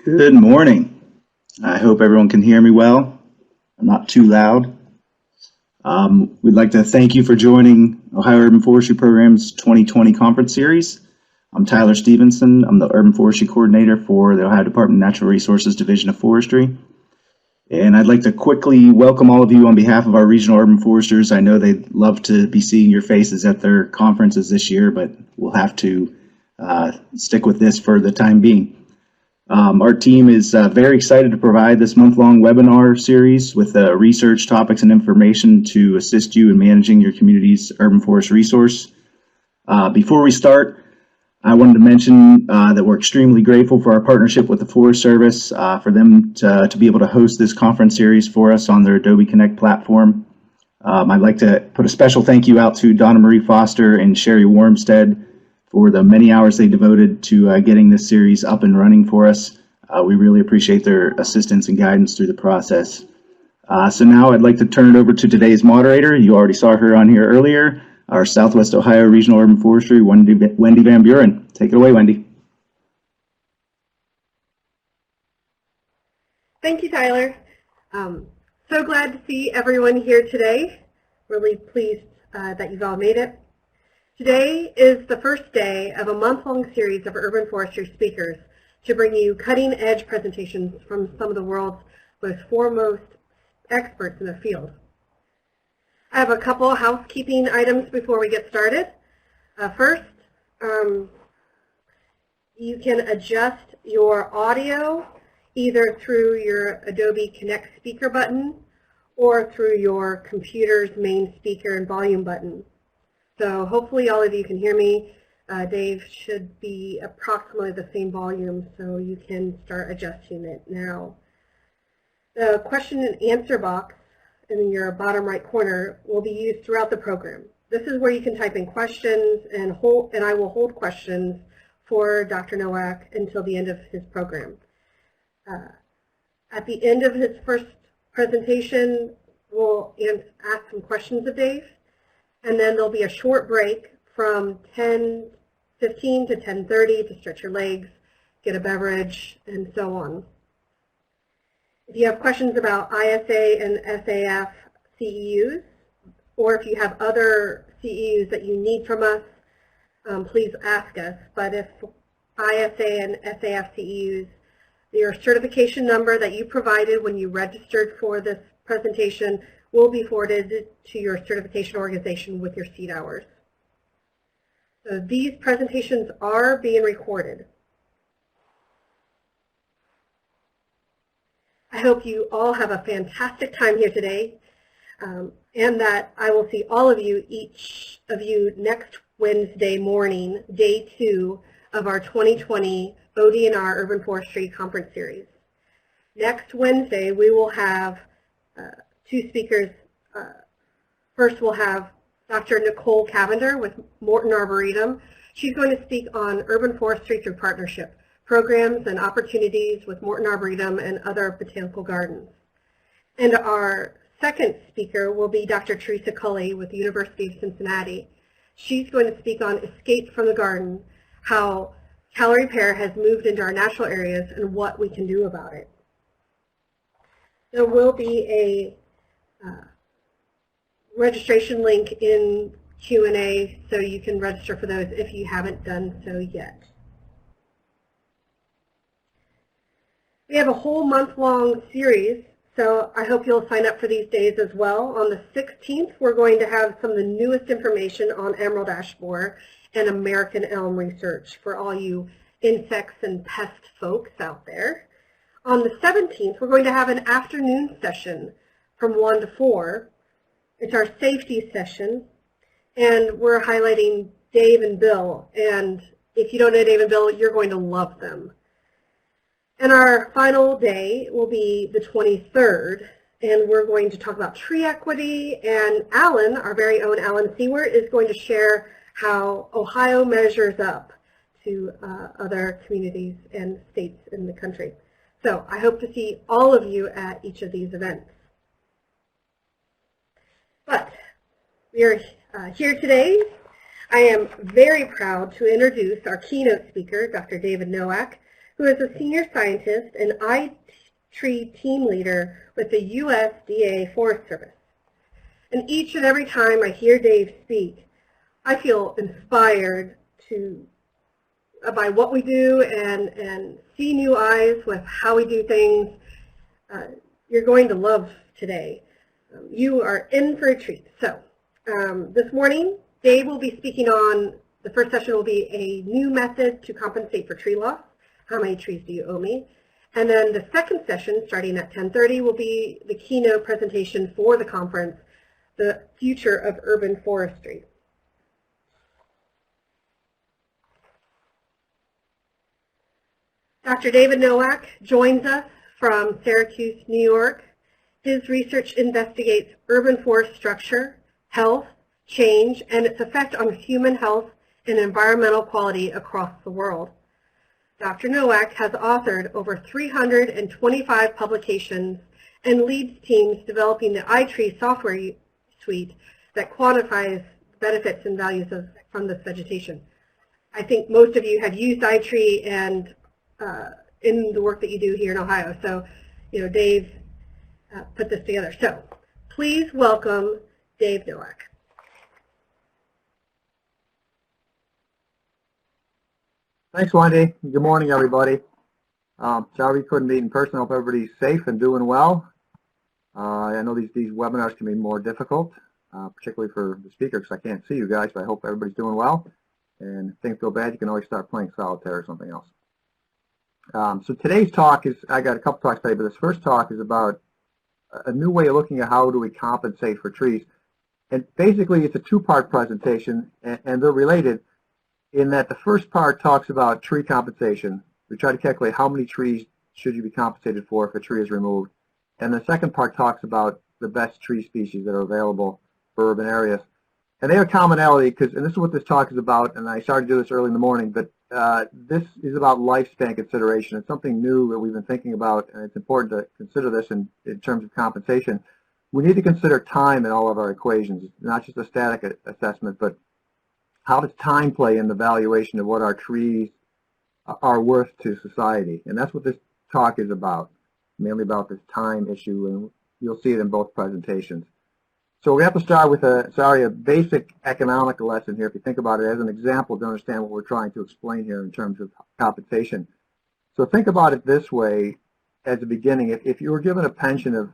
Good morning. I hope everyone can hear me well. I'm not too loud. We'd like to thank you for joining Ohio Urban Forestry Program's 2020 conference series. I'm Tyler Stevenson. I'm the Urban Forestry Coordinator for the Ohio Department of Natural Resources Division of Forestry. And I'd like to quickly welcome all of you on behalf of our regional urban foresters. I know they'd love to be seeing your faces at their conferences this year, but we'll have to stick with this for the time being. Our team is very excited to provide this month-long webinar series with research, topics, and information to assist you in managing your community's urban forest resource. Before we start, I wanted to mention that we're extremely grateful for our partnership with the Forest Service, for them to be able to host this conference series for us on their Adobe Connect platform. I'd like to put a special thank you out to Donna Marie Foster and Sherry Wormstead for the many hours they devoted to getting this series up and running for us. We really appreciate their assistance and guidance through the process. So now I'd like to turn it over to today's moderator. You already saw her on here earlier, our Southwest Ohio Regional Urban Forestry, Wendy Van Buren. Take it away, Wendy. Thank you, Tyler. So glad to see everyone here today. Really pleased that you've all made it. Today is the first day of a month-long series of urban forestry speakers to bring you cutting-edge presentations from some of the world's most foremost experts in the field. I have a couple of housekeeping items before we get started. First, you can adjust your audio either through your Adobe Connect speaker button or through your computer's main speaker and volume button. So hopefully all of you can hear me. Dave should be approximately the same volume, so you can start adjusting it now. The question and answer box in your bottom right corner will be used throughout the program. This is where you can type in questions, and I will hold questions for Dr. Nowak until the end of his program. At the end of his first presentation, we'll ask some questions of Dave. And then there'll be a short break from 10:15 to 10:30 to stretch your legs, get a beverage, and so on. If you have questions about ISA and SAF CEUs, or if you have other CEUs that you need from us, please ask us. But if ISA and SAF CEUs, your certification number that you provided when you registered for this presentation will be forwarded to your certification organization with your seat hours. So these presentations are being recorded. I hope you all have a fantastic time here today, and that I will see all of you, each of you, next Wednesday morning, day 2 of our 2020 OhioDNR Urban Forestry Conference Series. Next Wednesday, we will have 2 speakers. First, we'll have Dr. Nicole Cavender with Morton Arboretum. She's going to speak on urban forestry through partnership, programs and opportunities with Morton Arboretum and other botanical gardens. And our second speaker will be Dr. Teresa Culley with the University of Cincinnati. She's going to speak on Escape from the Garden, how calorie repair has moved into our natural areas and what we can do about it. There will be a registration link in Q&A, so you can register for those if you haven't done so yet. We have a whole month-long series, so I hope you'll sign up for these days as well. On the 16th, we're going to have some of the newest information on emerald ash borer and American elm research for all you insects and pest folks out there. On the 17th, we're going to have an afternoon session from 1 to 4. It's our safety session, and we're highlighting Dave and Bill. And if you don't know Dave and Bill, you're going to love them. And our final day will be the 23rd, and we're going to talk about tree equity. And Alan, our very own Alan Seward, is going to share how Ohio measures up to other communities and states in the country. So I hope to see all of you at each of these events. But we are here today. I am very proud to introduce our keynote speaker, Dr. David Nowak, who is a senior scientist and iTree team leader with the USDA Forest Service. And each and every time I hear Dave speak, I feel inspired by what we do and see new eyes with how we do things. You're going to love today. You are in for a treat. So this morning, Dave will be speaking on, the first session will be a new method to compensate for tree loss. How many trees do you owe me? And then the second session, starting at 10:30, will be the keynote presentation for the conference, the future of urban forestry. Dr. David Nowak joins us from Syracuse, New York. His research investigates urban forest structure, health, change, and its effect on human health and environmental quality across the world. Dr. Nowak has authored over 325 publications and leads teams developing the iTree software suite that quantifies benefits and values from this vegetation. I think most of you have used iTree and in the work that you do here in Ohio. So, Dave put this together. So, please welcome Dave Nowak. Thanks, Wendy. Good morning, everybody. Sorry we couldn't meet in person. I hope everybody's safe and doing well. I know these webinars can be more difficult, particularly for the speaker, because I can't see you guys, but I hope everybody's doing well. And if things go bad, you can always start playing solitaire or something else. So today's talk is, I got a couple talks today, but this first talk is about a new way of looking at how do we compensate for trees. And basically, it's a two-part presentation, and they're related in that the first part talks about tree compensation. We try to calculate how many trees should you be compensated for if a tree is removed. And the second part talks about the best tree species that are available for urban areas. And they have a commonality, and this is what this talk is about, and I started to do this early in the morning, but this is about lifespan consideration. It's something new that we've been thinking about, and it's important to consider this in terms of compensation. We need to consider time in all of our equations, not just a static assessment, but how does time play in the valuation of what our trees are worth to society? And that's what this talk is about, mainly about this time issue, and you'll see it in both presentations. So we have to start with a basic economic lesson here, if you think about it as an example to understand what we're trying to explain here in terms of compensation. So think about it this way as a beginning. If you were given a pension of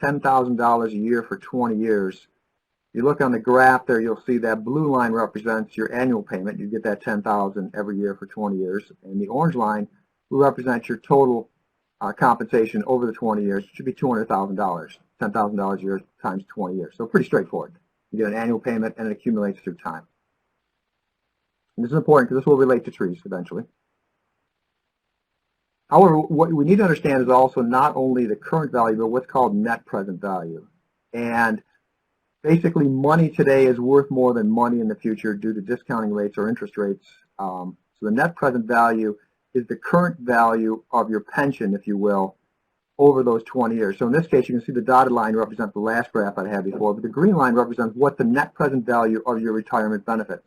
$10,000 a year for 20 years, you look on the graph there, you'll see that blue line represents your annual payment. You get that $10,000 every year for 20 years. And the orange line will represent your total compensation over the 20 years. It should be $200,000, $10,000 a year times 20 years. So pretty straightforward. You get an annual payment and it accumulates through time. And this is important because this will relate to trees eventually. However, what we need to understand is also not only the current value, but what's called net present value. And basically, money today is worth more than money in the future due to discounting rates or interest rates. So the net present value is the current value of your pension, if you will, over those 20 years. So in this case, you can see the dotted line represents the last graph I had before, but the green line represents what the net present value of your retirement benefits.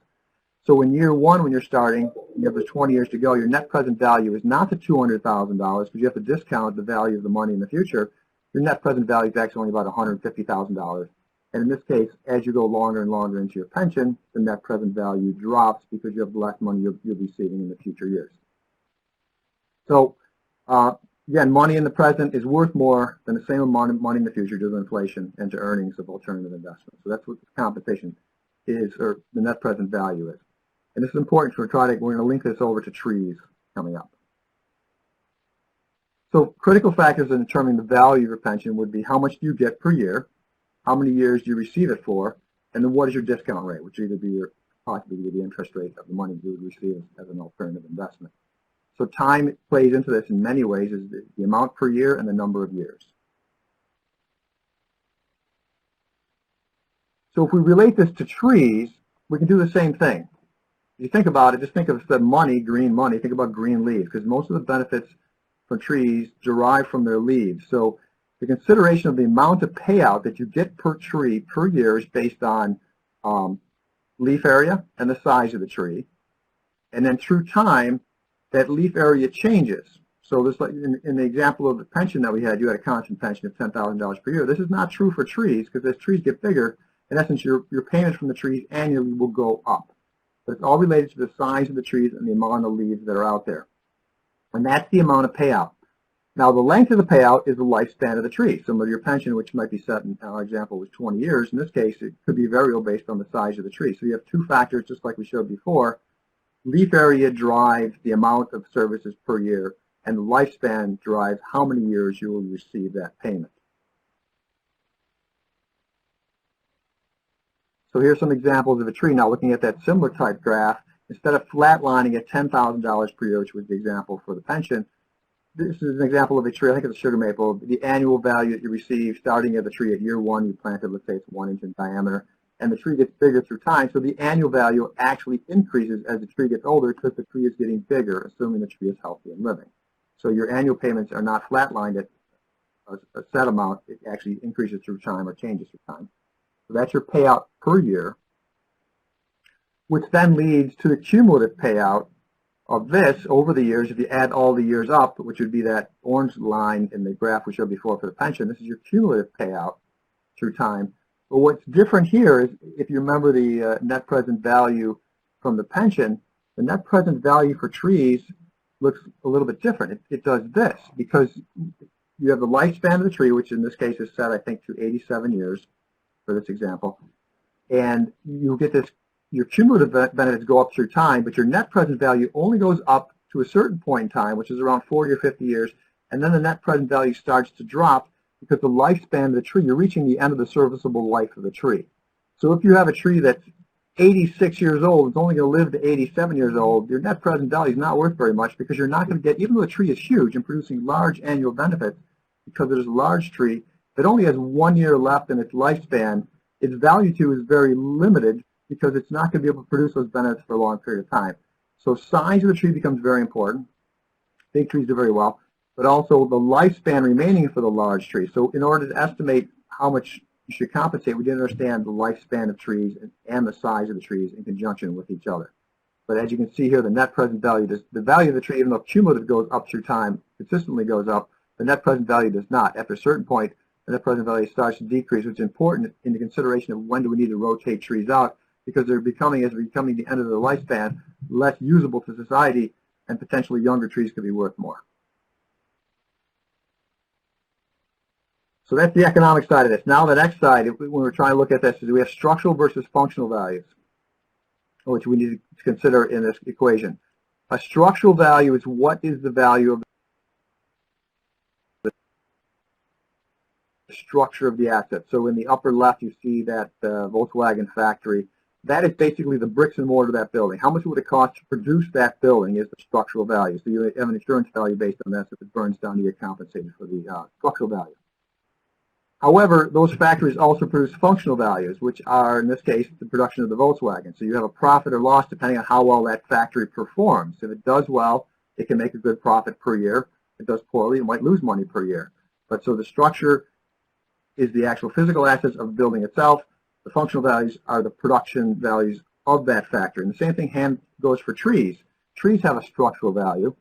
So in year one, when you're starting, you have those 20 years to go, your net present value is not the $200,000 because you have to discount the value of the money in the future. Your net present value is actually only about $150,000. And in this case, as you go longer and longer into your pension, the net present value drops because you have less money you'll be saving in the future years. So again, money in the present is worth more than the same amount of money in the future due to inflation and to earnings of alternative investments. So that's what compensation is, or the net present value is. And this is important, so we're going to link this over to trees coming up. So critical factors in determining the value of your pension would be how much do you get per year, how many years do you receive it for, and then what is your discount rate, which would either be possibly be the interest rate of the money you would receive as an alternative investment. So time plays into this in many ways, is the amount per year and the number of years. So if we relate this to trees, we can do the same thing. If you think about it, just think of the money, green money, think about green leaves, because most of the benefits for trees derive from their leaves. So the consideration of the amount of payout that you get per tree per year is based on leaf area and the size of the tree. And then through time, that leaf area changes. So this, like in the example of the pension that we had, you had a constant pension of $10,000 per year. This is not true for trees, because as trees get bigger, in essence, your payments from the trees annually will go up. But it's all related to the size of the trees and the amount of leaves that are out there. And that's the amount of payout. Now, the length of the payout is the lifespan of the tree. Similar to your pension, which might be set in our example was 20 years. In this case, it could be variable based on the size of the tree. So you have two factors, just like we showed before. Leaf area drives the amount of services per year, and the lifespan drives how many years you will receive that payment. So here's some examples of a tree. Now, looking at that similar type graph, instead of flatlining at $10,000 per year, which was the example for the pension, this is an example of a tree. I think it's a sugar maple. The annual value that you receive starting at the tree at year one, you planted, let's say it's 1 inch in diameter, and the tree gets bigger through time. So the annual value actually increases as the tree gets older because the tree is getting bigger, assuming the tree is healthy and living. So your annual payments are not flatlined at a set amount. It actually increases through time or changes through time. So that's your payout per year, which then leads to the cumulative payout of this over the years. If you add all the years up, which would be that orange line in the graph we showed before for the pension, this is your cumulative payout through time. But what's different here is, if you remember the net present value from the pension, the net present value for trees looks a little bit different. It does this because you have the lifespan of the tree, which in this case is set, I think, to 87 years for this example, and you get this. Your cumulative benefits go up through time, but your net present value only goes up to a certain point in time, which is around 40 or 50 years, and then the net present value starts to drop because the lifespan of the tree, you're reaching the end of the serviceable life of the tree. So if you have a tree that's 86 years old, it's only going to live to 87 years old, your net present value is not worth very much because you're not going to get, even though the tree is huge and producing large annual benefits, because it is a large tree that only has 1 year left in its lifespan, its value to is very limited because it's not going to be able to produce those benefits for a long period of time. So size of the tree becomes very important. Big trees do very well, but also the lifespan remaining for the large tree. So in order to estimate how much you should compensate, we did understand the lifespan of trees and the size of the trees in conjunction with each other. But as you can see here, the net present value, the value of the tree, even though cumulative goes up through time, consistently goes up, the net present value does not. After a certain point, the net present value starts to decrease, which is important in the consideration of when do we need to rotate trees out, because they're becoming, as we're becoming the end of their lifespan, less usable to society, and potentially younger trees could be worth more. So that's the economic side of this. Now the next side, when we're trying to look at this, is we have structural versus functional values, which we need to consider in this equation. A structural value is what is the value of the structure of the asset. So in the upper left, you see that Volkswagen factory. That is basically the bricks and mortar of that building. How much would it cost to produce that building is the structural value. So you have an insurance value based on that. So if it burns down, you get compensated for the structural value. However, those factories also produce functional values, which are, in this case, the production of the Volkswagen. So you have a profit or loss depending on how well that factory performs. If it does well, it can make a good profit per year. If it does poorly, it might lose money per year. But so the structure is the actual physical assets of the building itself. The functional values are the production values of that factory. And the same thing goes for trees. Trees have a structural value.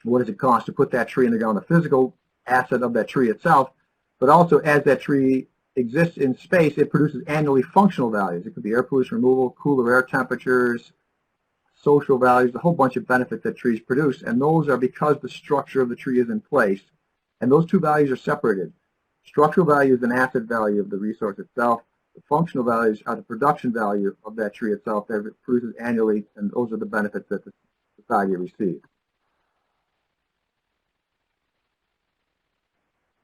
What does it cost to put that tree in the ground? The physical asset of that tree itself. But also, as that tree exists in space, it produces annually functional values. It could be air pollution removal, cooler air temperatures, social values, a whole bunch of benefits that trees produce. And those are because the structure of the tree is in place. And those two values are separated. Structural value is an asset value of the resource itself. The functional values are the production value of that tree itself that it produces annually, and those are the benefits that the society receives.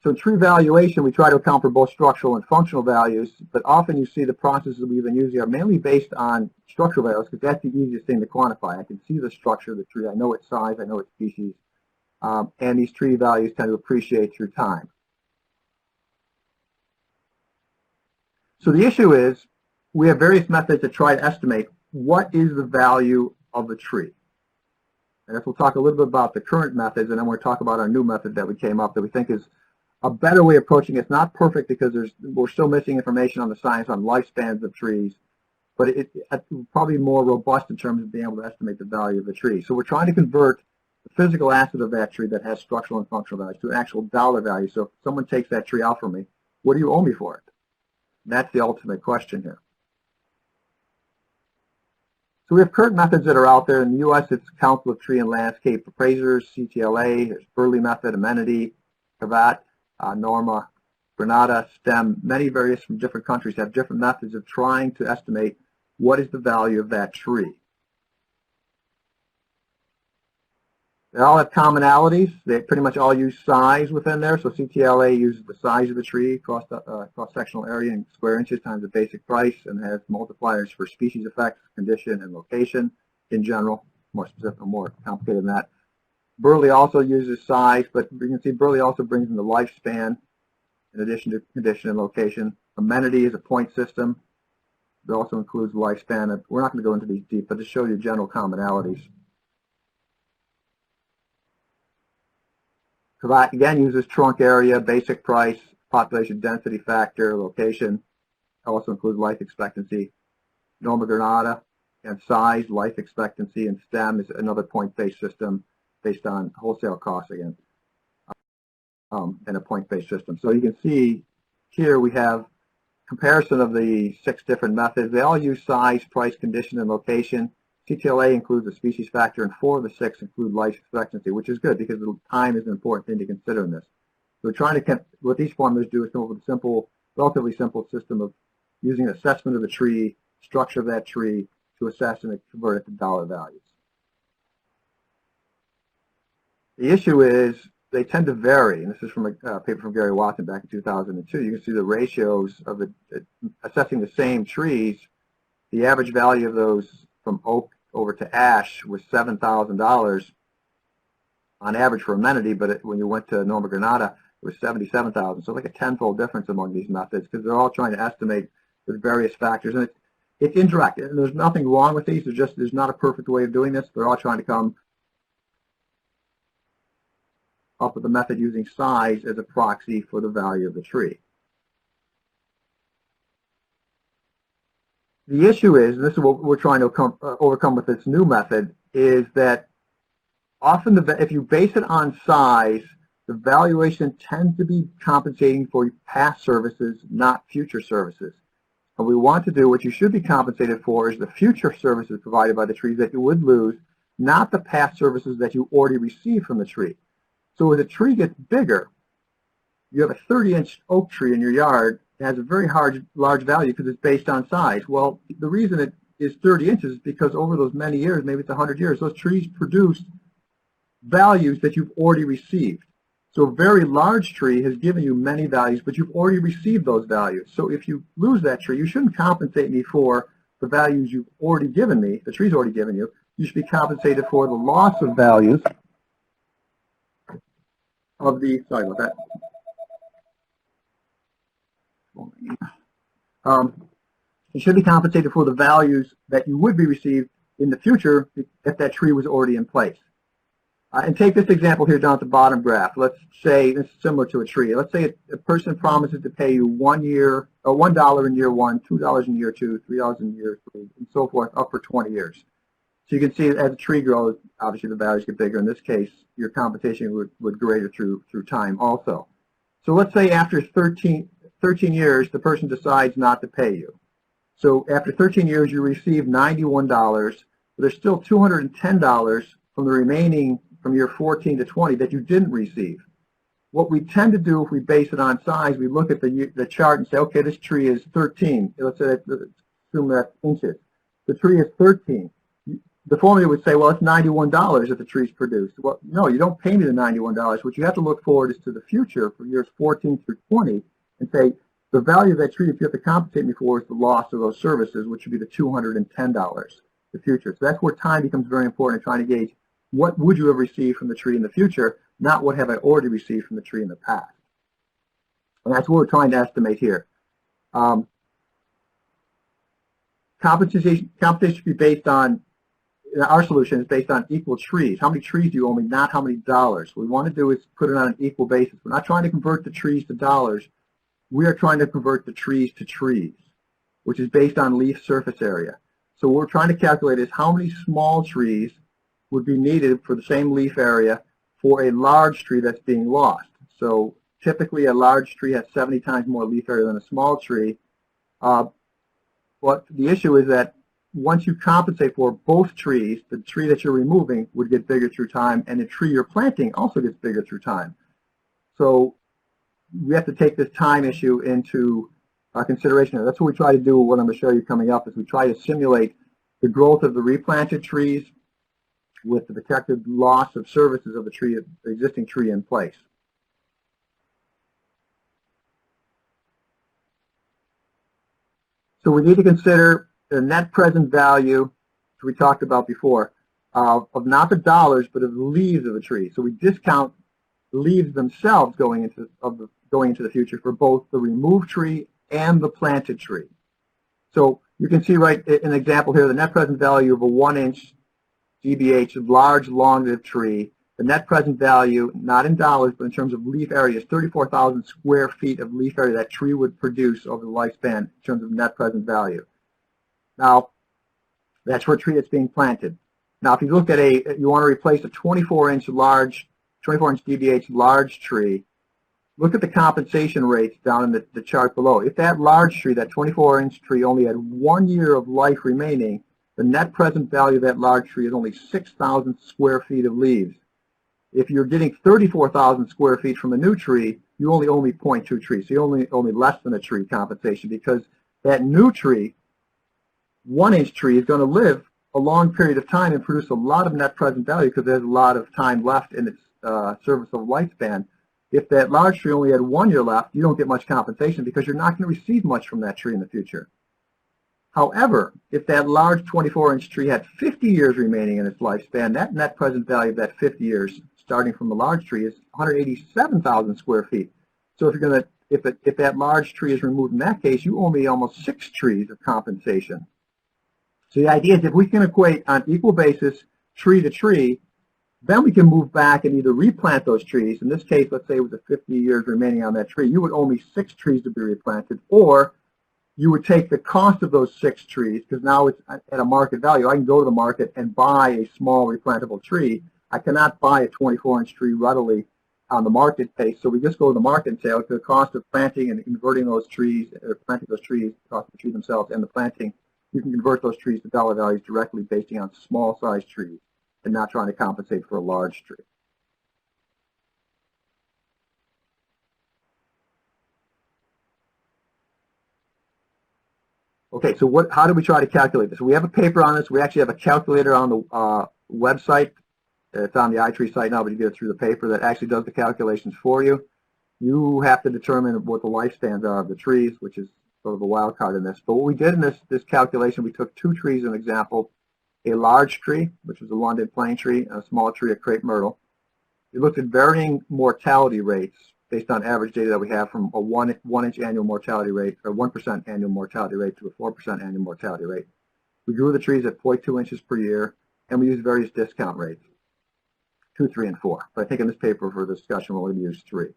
So in tree valuation, we try to account for both structural and functional values, but often you see the processes we've been using are mainly based on structural values because that's the easiest thing to quantify. I can see the structure of the tree, I know its size, I know its species, and these tree values tend to appreciate through time. So the issue is we have various methods to try to estimate what is the value of the tree. And we'll talk a little bit about the current methods, and then we'll talk about our new method that we came up that we think is a better way of approaching it. It's not perfect because we're still missing information on the science on lifespans of trees, but it's probably more robust in terms of being able to estimate the value of the tree. So we're trying to convert the physical asset of that tree that has structural and functional values to an actual dollar value. So if someone takes that tree out from me, what do you owe me for it? That's the ultimate question here. So we have current methods that are out there. In the U.S., it's Council of Tree and Landscape Appraisers, CTLA, there's Burley Method, Amenity, Cravat, Norma, Granada, STEM. Many various from different countries have different methods of trying to estimate what is the value of that tree. They all have commonalities. They pretty much all use size within there. So CTLA uses the size of the tree, cross-sectional area in square inches times the basic price, and has multipliers for species effects, condition, and location in general. More specific, more complicated than that. Burley also uses size, but you can see Burley also brings in the lifespan in addition to condition and location. Amenity is a point system. It also includes lifespan. We're not going to go into these deep, but to show you general commonalities. Cravat again uses trunk area, basic price, population density factor, location. Also includes life expectancy. Norma Granada and size, life expectancy, and STEM is another point-based system based on wholesale costs again, and a point-based system. So you can see here we have comparison of the 6 different methods. They all use size, price, condition, and location. CTLA includes the species factor, and 4 of the 6 include life expectancy, which is good because the time is an important thing to consider in this. So we're trying to, what these formulas do is come up with a simple, relatively simple system of using assessment of the tree, structure of that tree to assess and convert it to dollar values. The issue is they tend to vary, and this is from a paper from Gary Watson back in 2002. You can see the ratios of assessing the same trees. The average value of those from oak over to ash was $7,000 on average for amenity, but when you went to Norma Granada, it was $77,000. So like a tenfold difference among these methods because they're all trying to estimate with various factors, and it's indirect. And there's nothing wrong with these. There's not a perfect way of doing this. They're all trying to come up with a method using size as a proxy for the value of the tree. The issue is, and this is what we're trying to overcome with this new method, is that often if you base it on size, the valuation tends to be compensating for past services, not future services. What we want to do, what you should be compensated for, is the future services provided by the trees that you would lose, not the past services that you already received from the tree. So as a tree gets bigger, you have a 30-inch oak tree in your yard. It has a very large value because it's based on size. Well, the reason it is 30 inches is because over those many years, maybe it's 100 years, those trees produce values that you've already received. So a very large tree has given you many values, but you've already received those values. So if you lose that tree, you shouldn't compensate me for the values you've already given me, the tree's already given you. You should be compensated for the loss of values of the, sorry about that. You should be compensated for the values that you would be received in the future if that tree was already in place. And take this example here down at the bottom graph. Let's say this is similar to a tree. Let's say a person promises to pay you $1 in year 1, $2 in year 2, $3 in year 3, and so forth, up for 20 years. So you can see as the tree grows, obviously the values get bigger. In this case, your compensation would greater through time also. So let's say after 13 years, the person decides not to pay you. So after 13 years, you receive $91, but there's still $210 from the remaining from year 14 to 20 that you didn't receive. What we tend to do if we base it on size, we look at the chart and say, okay, this tree is 13. Let's say, assume that's inches. The tree is 13. The formula would say, well, it's $91 if the tree's produced. Well, no, you don't pay me the $91. What you have to look forward is to the future for years 14 through 20 and say, the value of that tree that you have to compensate me for is the loss of those services, which would be the $210, the future. So that's where time becomes very important in trying to gauge what would you have received from the tree in the future, not what have I already received from the tree in the past. And that's what we're trying to estimate here. Compensation should be based on, our solution is based on equal trees. How many trees do you owe me, not how many dollars. What we want to do is put it on an equal basis. We're not trying to convert the trees to dollars. We are trying to convert the trees to trees, which is based on leaf surface area. So what we're trying to calculate is how many small trees would be needed for the same leaf area for a large tree that's being lost. So typically a large tree has 70 times more leaf area than a small tree. But the issue is that once you compensate for both trees, the tree that you're removing would get bigger through time, and the tree you're planting also gets bigger through time. So we have to take this time issue into consideration. That's what we try to do. What I'm going to show you coming up is we try to simulate the growth of the replanted trees with the protected loss of services of the existing tree in place. So we need to consider the net present value, which we talked about before, of not the dollars, but of the leaves of a tree. So we discount the leaves themselves going into the future for both the removed tree and the planted tree. So you can see right an example here, the net present value of a 1-inch DBH large long-lived tree. The net present value, not in dollars, but in terms of leaf area, is 34,000 square feet of leaf area that tree would produce over the lifespan in terms of net present value. Now, that's for a tree that's being planted. Now, if you look at you want to replace a 24-inch DBH large tree, look at the compensation rates down in the chart below. If that large tree, that 24-inch tree, only had 1 year of life remaining, the net present value of that large tree is only 6,000 square feet of leaves. If you're getting 34,000 square feet from a new tree, you only own 0.2 trees. So you only less than a tree compensation, because that new tree, 1-inch tree, is going to live a long period of time and produce a lot of net present value because there's a lot of time left in its serviceable lifespan. If that large tree only had 1 year left, you don't get much compensation because you're not going to receive much from that tree in the future. However, if that large 24-inch tree had 50 years remaining in its lifespan, that net present value of that 50 years, starting from the large tree, is 187,000 square feet. So if that large tree is removed in that case, you owe me almost 6 trees of compensation. So the idea is if we can equate on equal basis tree to tree, then we can move back and either replant those trees. In this case, let's say it was a 50 years remaining on that tree. You would owe me 6 trees to be replanted, or you would take the cost of those 6 trees, because now it's at a market value. I can go to the market and buy a small replantable tree. I cannot buy a 24-inch tree readily on the market pace. So we just go to the market and say, okay, the cost of planting and converting those trees, or planting those trees, the cost of the tree themselves and the planting, you can convert those trees to dollar values directly based on small-sized trees and not trying to compensate for a large tree. Okay, so how do we try to calculate this? We have a paper on this. We actually have a calculator on the website. It's on the iTree site now, but you get it through the paper that actually does the calculations for you. You have to determine what the lifespans are of the trees, which is sort of a wild card in this. But what we did in this calculation, we took 2 trees as an example, a large tree, which was a London plane tree, and a small tree, a crepe myrtle. We looked at varying mortality rates based on average data that we have from a 1-inch annual mortality rate, or 1% annual mortality rate, to a 4% annual mortality rate. We grew the trees at 0.2 inches per year, and we used various discount rates, 2, 3, and 4. But I think in this paper for discussion, we're going to use 3.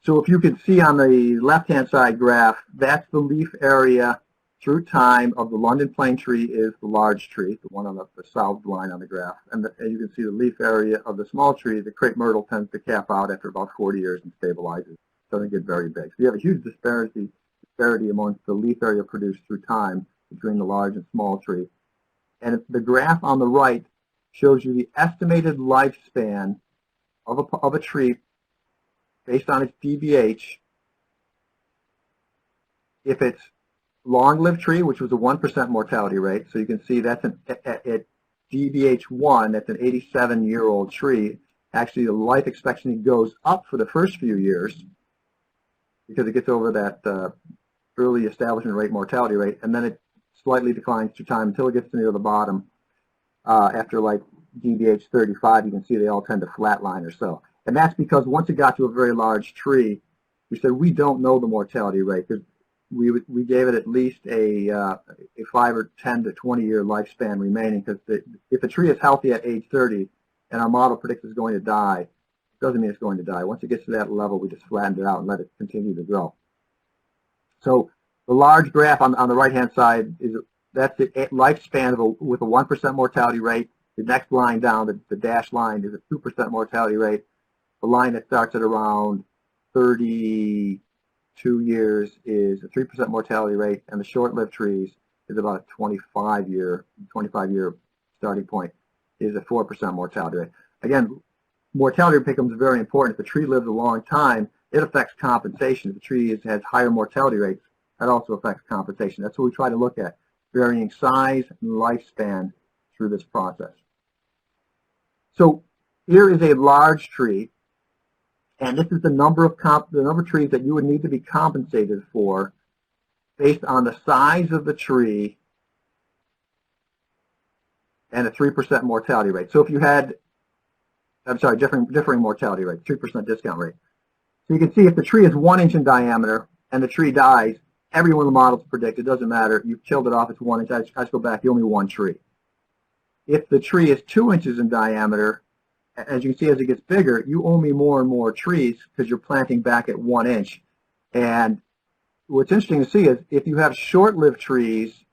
So if you can see on the left-hand side graph, that's the leaf area through time of the London plane tree is the large tree, the one on the solid line on the graph. And you can see the leaf area of the small tree, the crepe myrtle, tends to cap out after about 40 years and stabilizes. Doesn't get very big. So you have a huge disparity amongst the leaf area produced through time between the large and small tree. And the graph on the right shows you the estimated lifespan of a tree based on its DBH. If it's long-lived tree, which was a 1% mortality rate, so you can see that's at DBH1, that's an 87-year-old tree. Actually, the life expectancy goes up for the first few years because it gets over that early establishment rate mortality rate, and then it slightly declines through time until it gets to near the bottom. After like DBH 35, you can see they all tend to flatline or so. And that's because once it got to a very large tree, we said we don't know the mortality rate, because we gave it at least a 5 or 10 to 20 year lifespan remaining, because if a tree is healthy at age 30 and our model predicts it's going to die, it doesn't mean it's going to die. Once it gets to that level, we just flattened it out and let it continue to grow. So the large graph on the right-hand side, that's the lifespan with a 1% mortality rate The next line down, the dashed line, is a 2% mortality rate. The line that starts at around 32 years is a 3% mortality rate, and the short-lived trees is about a 25-year starting point is a 4% mortality rate. Again, mortality becomes very important. If a tree lives a long time, it affects compensation. If a tree has higher mortality rates, that also affects compensation. That's what we try to look at, varying size and lifespan through this process. So here is a large tree, and this is the number of trees that you would need to be compensated for based on the size of the tree and a 3% mortality rate. So if you had, differing mortality rate, 3% discount rate. So you can see if the tree is 1 inch in diameter and the tree dies, every one of the models predict it doesn't matter. You've killed it off, it's 1 inch. I just go back, you owe me 1 tree. If the tree is 2 inches in diameter, as you can see, as it gets bigger, you owe me more and more trees because you're planting back at 1 inch. And what's interesting to see is if you have short-lived trees,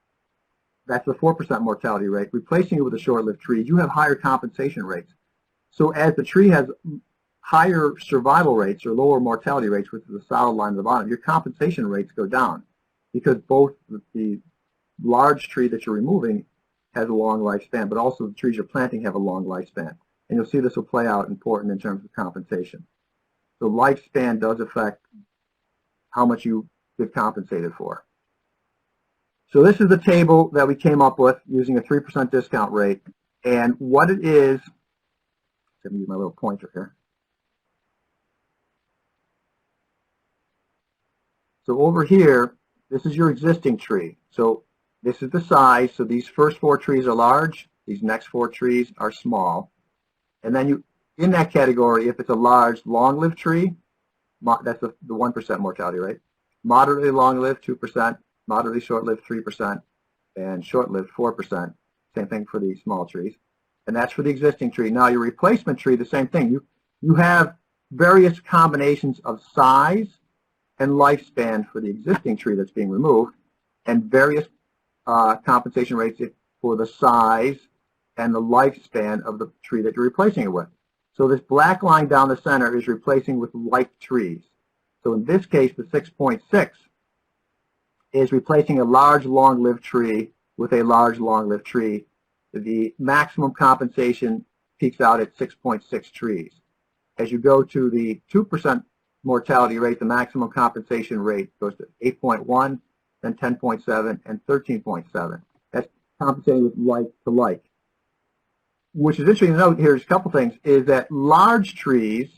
that's the 4% mortality rate. Replacing it with a short-lived tree, you have higher compensation rates. So as the tree has higher survival rates or lower mortality rates, which is the solid line at the bottom, your compensation rates go down because both the large tree that you're removing has a long lifespan, but also the trees you're planting have a long lifespan. And you'll see this will play out important in terms of compensation. So lifespan does affect how much you get compensated for. So this is the table that we came up with using a 3% discount rate. And what it is, let me use my little pointer here. So over here, this is your existing tree. So this is the size. So these first 4 trees are large. These next 4 trees are small. And then you, in that category, if it's a large, long-lived tree, that's the 1% mortality rate. Moderately long-lived, 2%. Moderately short-lived, 3%. And short-lived, 4%. Same thing for the small trees. And that's for the existing tree. Now your replacement tree, the same thing. You have various combinations of size and lifespan for the existing tree that's being removed, and various compensation rates for the size and the lifespan of the tree that you're replacing it with. So this black line down the center is replacing with like trees. So in this case, the 6.6 is replacing a large long-lived tree with a large long-lived tree. The maximum compensation peaks out at 6.6 trees. As you go to the 2% mortality rate, the maximum compensation rate goes to 8.1, then 10.7, and 13.7. That's compensating with like to like. Which is interesting to note, here's a couple things, is that large trees,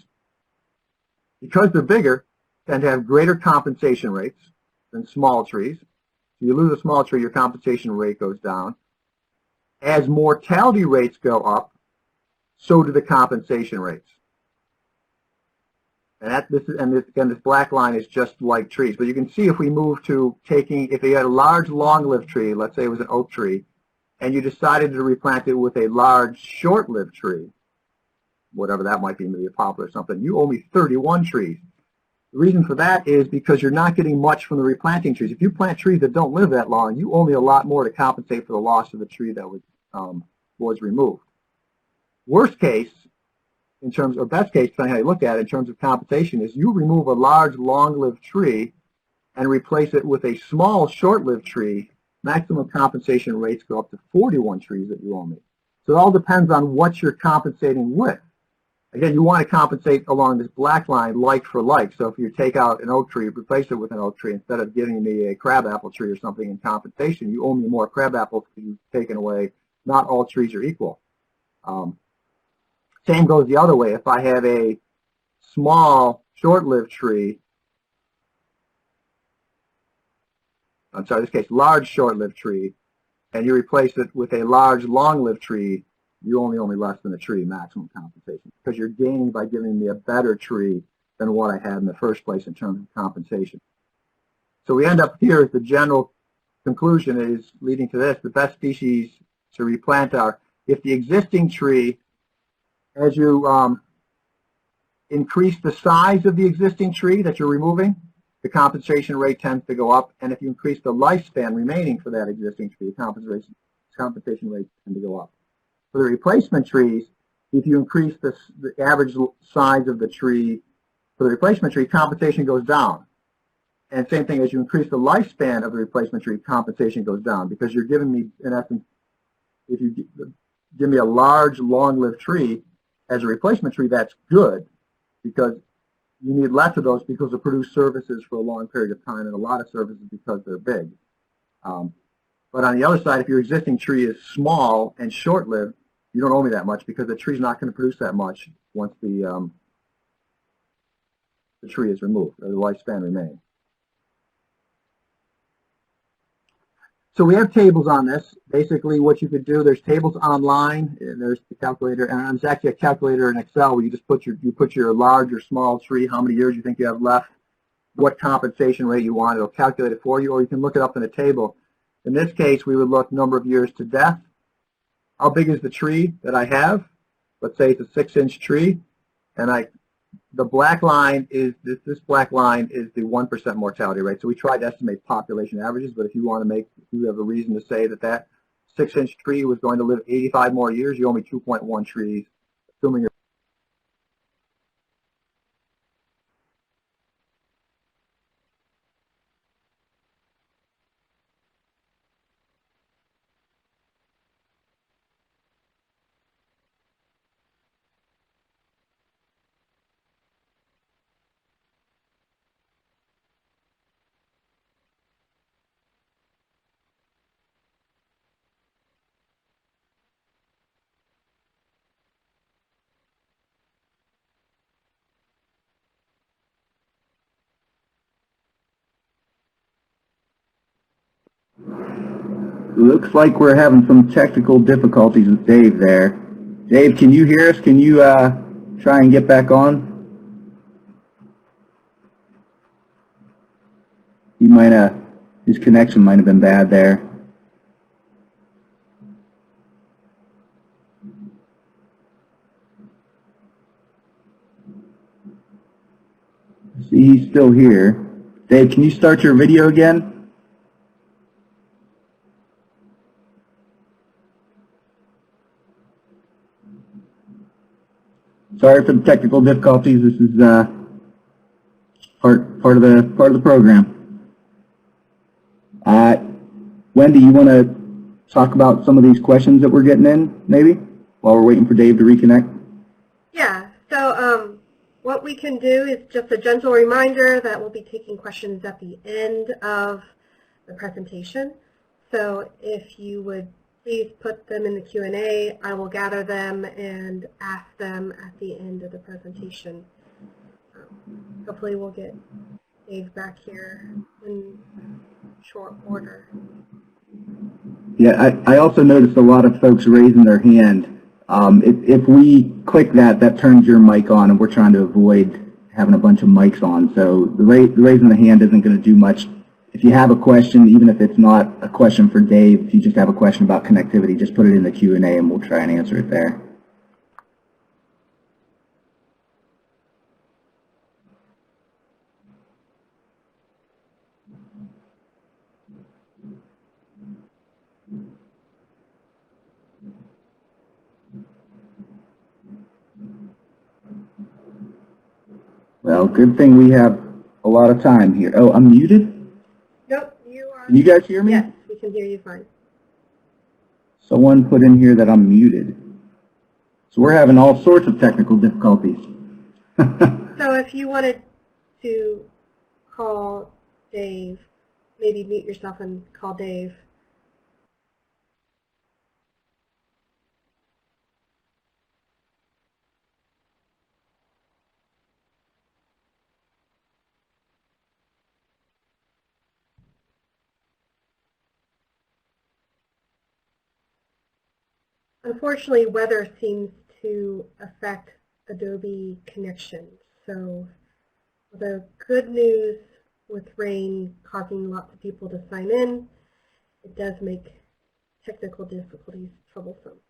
because they're bigger, tend to have greater compensation rates than small trees. So you lose a small tree, your compensation rate goes down. As mortality rates go up, so do the compensation rates. And this black line is just like trees. But you can see if we move to if you had a large long-lived tree, let's say it was an oak tree, and you decided to replant it with a large short-lived tree, whatever that might be, maybe a poplar or something, you owe me 31 trees. The reason for that is because you're not getting much from the replanting trees. If you plant trees that don't live that long, you owe me a lot more to compensate for the loss of the tree that was removed. Worst case, or best case, depending on how you look at it, in terms of compensation, is you remove a large long-lived tree and replace it with a small short-lived tree, maximum compensation rates go up to 41 trees that you owe me. So it all depends on what you're compensating with. Again, you want to compensate along this black line like for like. So if you take out an oak tree, replace it with an oak tree, instead of giving me a crabapple tree or something in compensation, you owe me more crabapples because you've taken away. Not all trees are equal. Same goes the other way. If I have a small, short-lived tree, in this case, large, short-lived tree, and you replace it with a large, long-lived tree, you only owe me less than a tree maximum compensation because you're gaining by giving me a better tree than what I had in the first place in terms of compensation. So we end up here as the general conclusion is leading to this. The best species to replant are if the existing tree, as you increase the size of the existing tree that you're removing, the compensation rate tends to go up. And if you increase the lifespan remaining for that existing tree, the compensation rates tend to go up. For the replacement trees, if you increase the average size of the tree for the replacement tree, compensation goes down. And same thing, as you increase the lifespan of the replacement tree, compensation goes down, because you're giving me, in essence, if you give me a large, long-lived tree as a replacement tree, that's good, because you need less of those because they produce services for a long period of time, and a lot of services because they're big. But on the other side, if your existing tree is small and short-lived, you don't owe me that much, because the tree's not going to produce that much once the tree is removed, or the lifespan remains. So we have tables on this. Basically, what you could do, there's tables online, and there's the calculator, and there's actually a calculator in Excel where you just put your large or small tree, how many years you think you have left, what compensation rate you want. It'll calculate it for you, or you can look it up in a table. In this case, we would look number of years to death. How big is the tree that I have? Let's say it's a 6-inch tree, and the black line is this black line is the 1% mortality rate. So we tried to estimate population averages, but if you want to if you have a reason to say that 6-inch tree was going to live 85 more years, you owe me 2.1 trees, assuming you're Looks like we're having some technical difficulties with Dave there. Dave, can you hear us? Can you try and get back on? He might have, his connection might have been bad there. See, he's still here. Dave, can you start your video again? Sorry for the technical difficulties. This is part of the program. Wendy, you want to talk about some of these questions that we're getting in, maybe, while we're waiting for Dave to reconnect? Yeah, so what we can do is just a gentle reminder that we'll be taking questions at the end of the presentation. So if you would please put them in the Q&A, I will gather them and ask them at the end of the presentation. Hopefully we'll get Dave back here in short order. Yeah, I also noticed a lot of folks raising their hand. If we click that, that turns your mic on, and we're trying to avoid having a bunch of mics on. So the raising the hand isn't going to do much. If you have a question, even if it's not a question for Dave, if you just have a question about connectivity, just put it in the Q&A and we'll try and answer it there. Well, good thing we have a lot of time here. Oh, I'm muted? Nope, you are. Can you guys hear me? Yes, we can hear you fine. Someone put in here that I'm muted. So we're having all sorts of technical difficulties. So if you wanted to call Dave, maybe mute yourself and call Dave. Unfortunately, weather seems to affect Adobe connection. So the good news with rain causing lots of people to sign in, it does make technical difficulties troublesome.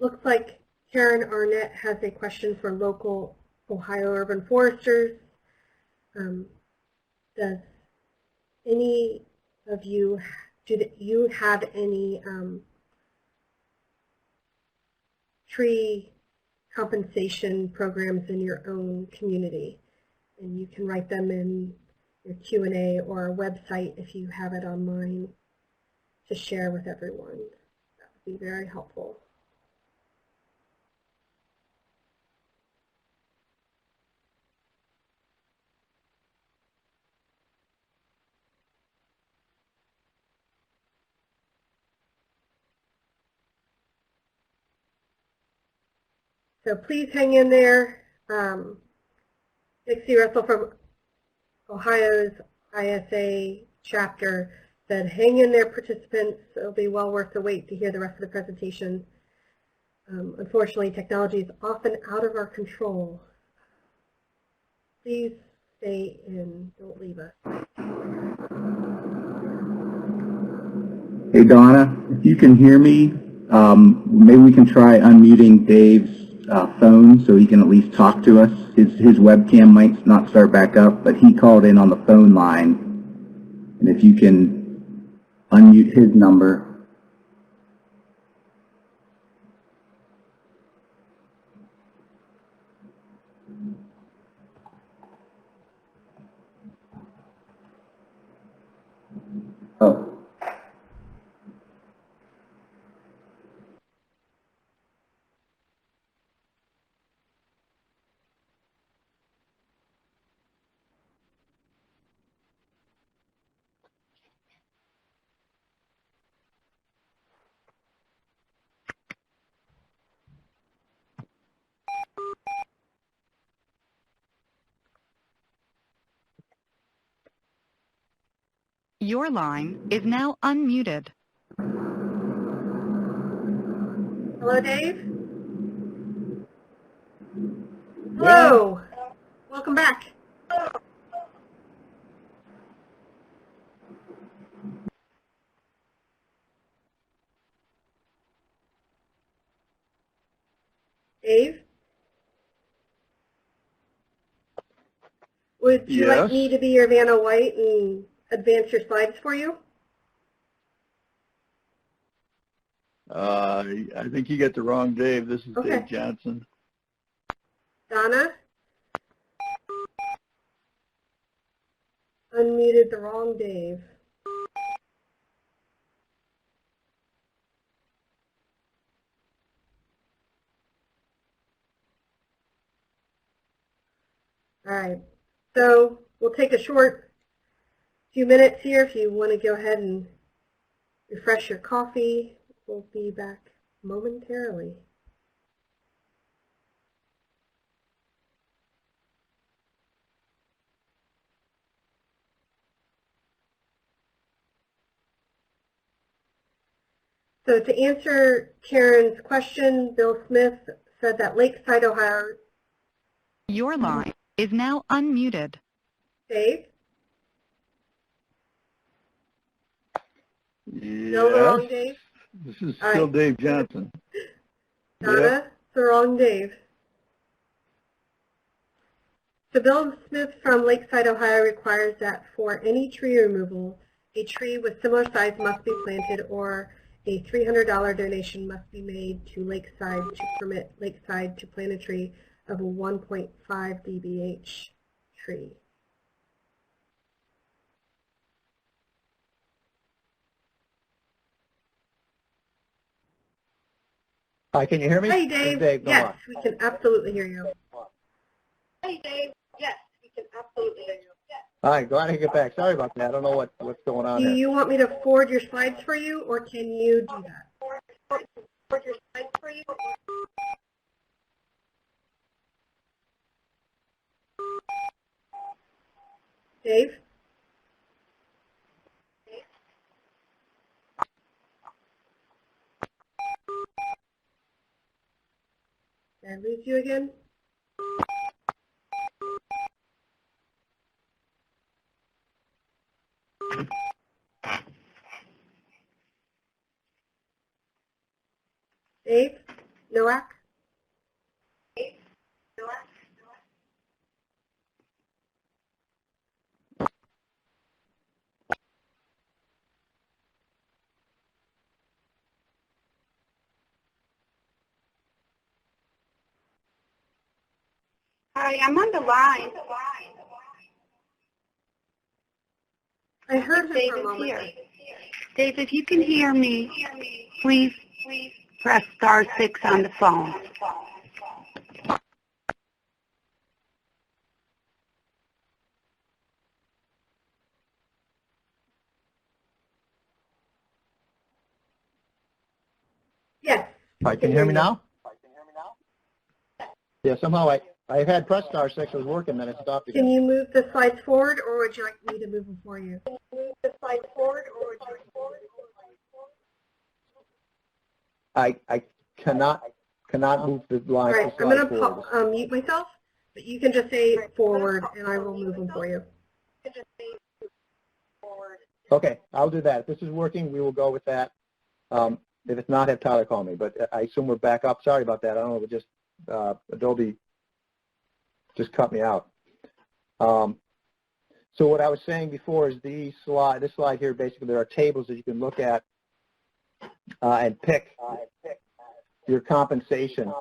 Looks like Karen Arnett has a question for local Ohio urban foresters. Does any of you, do you have any tree compensation programs in your own community? And you can write them in your Q&A or our website if you have it online to share with everyone. That would be very helpful. So please hang in there. Dixie Russell from Ohio's ISA chapter said, hang in there, participants. It'll be well worth the wait to hear the rest of the presentation. Unfortunately, technology is often out of our control. Please stay in. Don't leave us. Hey Donna, if you can hear me, maybe we can try unmuting Dave's phone so he can at least talk to us. His webcam might not start back up, but he called in on the phone line. And if you can unmute his number. Oh. Your line is now unmuted. Hello, Dave? Hello. Welcome back. Dave? Would you like me to be your Vanna White and advance your slides for you? I think you got the wrong Dave. This is Okay. Dave Johnson. Donna? Unmuted the wrong Dave. All right. So we'll take a short few minutes here if you want to go ahead and refresh your coffee. We'll be back momentarily. So to answer Karen's question, Bill Smith said that Lakeside, Ohio. Your line is now unmuted. Dave? Yes. The wrong Dave? This is All still right. Dave Johnson. Donna? Yep. The wrong Dave. So Bill Smith from Lakeside, Ohio requires that for any tree removal, a tree with similar size must be planted or a $300 donation must be made to Lakeside to permit Lakeside to plant a tree of a 1.5 dBH tree. Hi, can you hear me? Hi, Dave. Dave Yes, Nowak. we can absolutely hear you. Hi, Dave. Yes, we can absolutely hear you. Hi, glad to get back. Sorry about that. I don't know what's going on Do there. you want me to forward your slides for you, or can you do that? Forward your slides for you? Dave? Did I lose you again? Dave? Nowak? Hi, I'm on the line. I heard him for a David's moment. here. Dave, if you can hear me, please press *6 on the phone. Yes. All right, can you hear me now? Yeah, somehow I had pressed *6, it was working, then it stopped Can again. you move the slides forward, or would you like me to move them for you? I cannot move the All line. right, the I'm slide going forward. to mute myself, but you can just say forward, and I will move them for you. Okay, I'll do that. If this is working, we will go with that. If it's not, have Tyler call me. But I assume we're back up. Sorry about that. I don't know. It just Adobe just cut me out. So what I was saying before is this slide here, basically there are tables that you can look at and pick your compensation.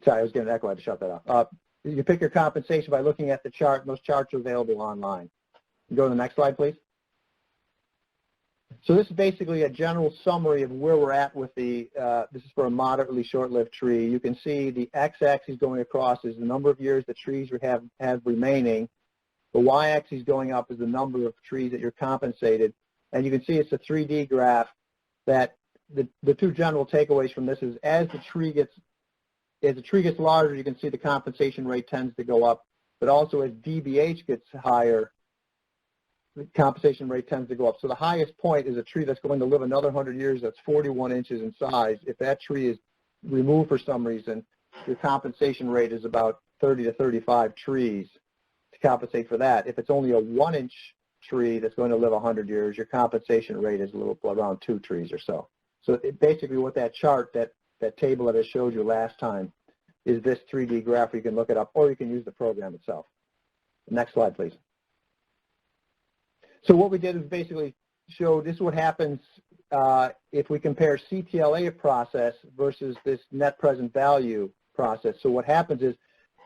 Sorry, I was getting an echo. I had to shut that off. You pick your compensation by looking at the chart, and those charts are available online. You go to the next slide, please. So this is basically a general summary of where we're at with the, this is for a moderately short-lived tree. You can see the x-axis going across is the number of years the trees have remaining. The y-axis going up is the number of trees that you're compensated. And you can see it's a 3D graph that the two general takeaways from this is as the tree gets larger, you can see the compensation rate tends to go up, but also as DBH gets higher, the compensation rate tends to go up. So the highest point is a tree that's going to live another 100 years that's 41 inches in size. If that tree is removed for some reason, your compensation rate is about 30 to 35 trees to compensate for that. If it's only a 1-inch tree that's going to live 100 years, your compensation rate is a little around 2 trees or so. So basically what that chart, that table that I showed you last time, is this 3D graph. You can look it up, or you can use the program itself. Next slide, please. So what we did is basically show this is what happens if we compare CTLA process versus this net present value process. So what happens is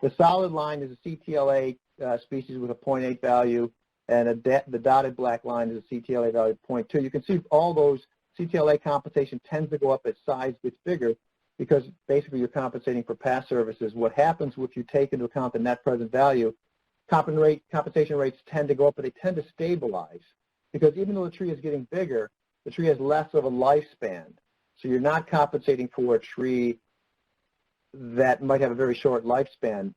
the solid line is a CTLA species with a 0.8 value, and the dotted black line is a CTLA value of 0.2. You can see all those CTLA compensation tends to go up as size gets bigger because basically you're compensating for past services. What happens if you take into account the net present value, compensation rates tend to go up, but they tend to stabilize because even though the tree is getting bigger, the tree has less of a lifespan. So you're not compensating for a tree that might have a very short lifespan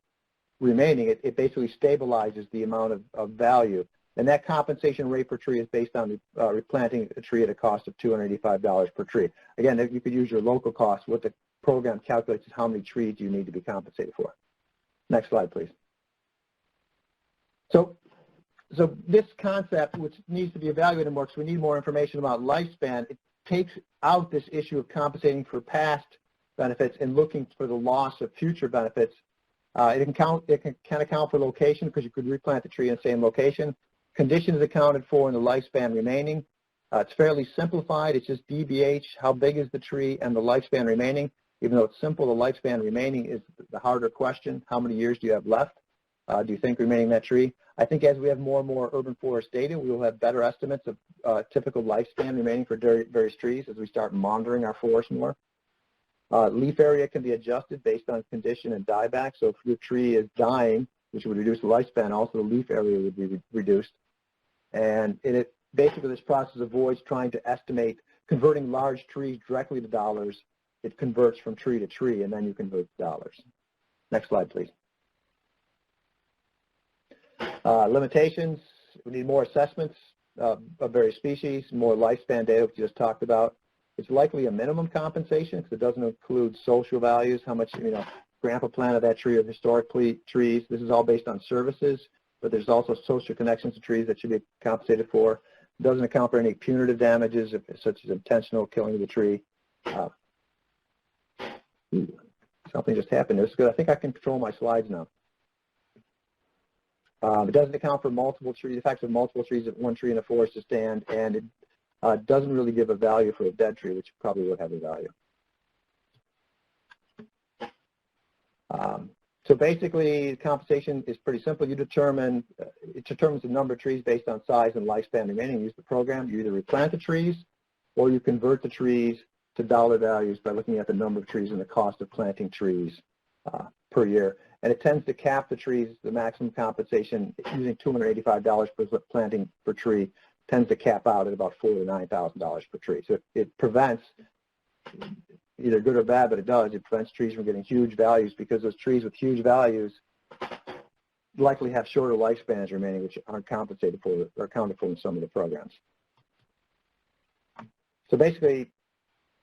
remaining. It basically stabilizes the amount of value. And that compensation rate per tree is based on replanting a tree at a cost of $285 per tree. Again, you could use your local cost. What the program calculates is how many trees you need to be compensated for. Next slide, please. So this concept, which needs to be evaluated more because we need more information about lifespan, it takes out this issue of compensating for past benefits and looking for the loss of future benefits. It can account for location because you could replant the tree in the same location. Condition is accounted for in the lifespan remaining. It's fairly simplified. It's just DBH, how big is the tree, and the lifespan remaining. Even though it's simple, the lifespan remaining is the harder question. How many years do you have left? Do you think remaining that tree? I think as we have more and more urban forest data, we will have better estimates of typical lifespan remaining for various trees as we start monitoring our forest more. Leaf area can be adjusted based on condition and dieback. So if your tree is dying, which would reduce the lifespan, also the leaf area would be reduced. And basically this process avoids trying to estimate converting large trees directly to dollars. It converts from tree to tree, and then you convert to dollars. Next slide, please. Limitations, we need more assessments of various species, more lifespan data, which we just talked about. It's likely a minimum compensation because it doesn't include social values, how much, grandpa planted that tree or historic trees. This is all based on services, but there's also social connections to trees that should be compensated for. It doesn't account for any punitive damages, such as intentional killing of the tree. Something just happened. This is good. I think I can control my slides now. It doesn't account for multiple trees, the effects of multiple trees if one tree in a forest to stand, and it doesn't really give a value for a dead tree, which probably would have a value. So basically, compensation is pretty simple. You determine, it determines the number of trees based on size and lifespan remaining. Use the program. You either replant the trees or you convert the trees to dollar values by looking at the number of trees and the cost of planting trees per year. And it tends to cap the trees, the maximum compensation, using $285 per planting per tree, tends to cap out at about $4,000 to $9,000 per tree. So it prevents, either good or bad, but it does, it prevents trees from getting huge values, because those trees with huge values likely have shorter lifespans remaining, which aren't compensated for or accounted for in some of the programs. So basically,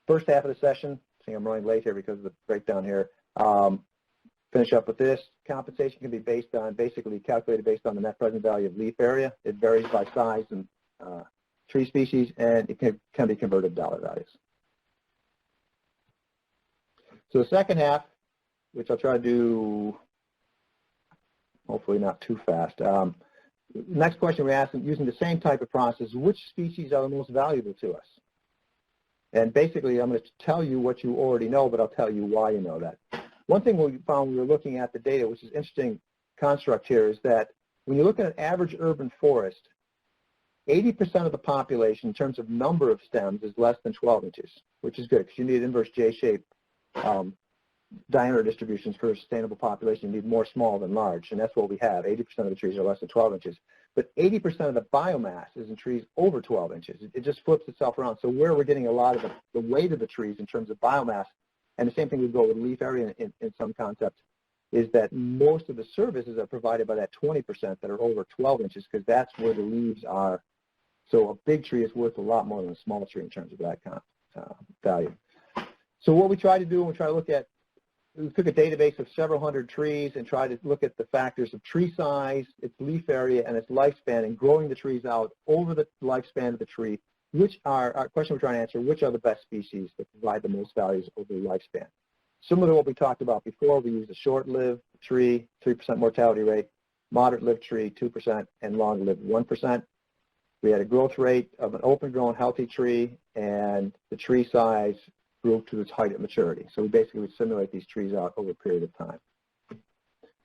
first half of the session, I think I'm running late here because of the breakdown here. Finish up with this. Compensation can be basically calculated based on the net present value of leaf area. It varies by size and tree species, and it can be converted to dollar values. So the second half, which I'll try to do hopefully not too fast. Next question we're asking, using the same type of process, which species are the most valuable to us? And basically, I'm going to tell you what you already know, but I'll tell you why you know that. One thing we found when we were looking at the data, which is an interesting construct here, is that when you look at an average urban forest, 80% of the population in terms of number of stems is less than 12 inches, which is good because you need inverse J-shaped diameter distributions for a sustainable population. You need more small than large, and that's what we have. 80% of the trees are less than 12 inches. But 80% of the biomass is in trees over 12 inches. It just flips itself around. So where we're getting a lot of the weight of the trees in terms of biomass, and the same thing would go with leaf area in some concepts, is that most of the services are provided by that 20% that are over 12 inches, because that's where the leaves are. So a big tree is worth a lot more than a small tree in terms of that kind of value. So what we try to do when we try to look at, we took a database of several hundred trees and tried to look at the factors of tree size, its leaf area, and its lifespan, and growing the trees out over the lifespan of the tree. Which are, our question we're trying to answer, which are the best species that provide the most values over the lifespan? Similar to what we talked about before, we used a short-lived tree, 3% mortality rate, moderate-lived tree, 2%, and long-lived, 1%. We had a growth rate of an open-grown, healthy tree, and the tree size grew to its height at maturity. So we basically would simulate these trees out over a period of time.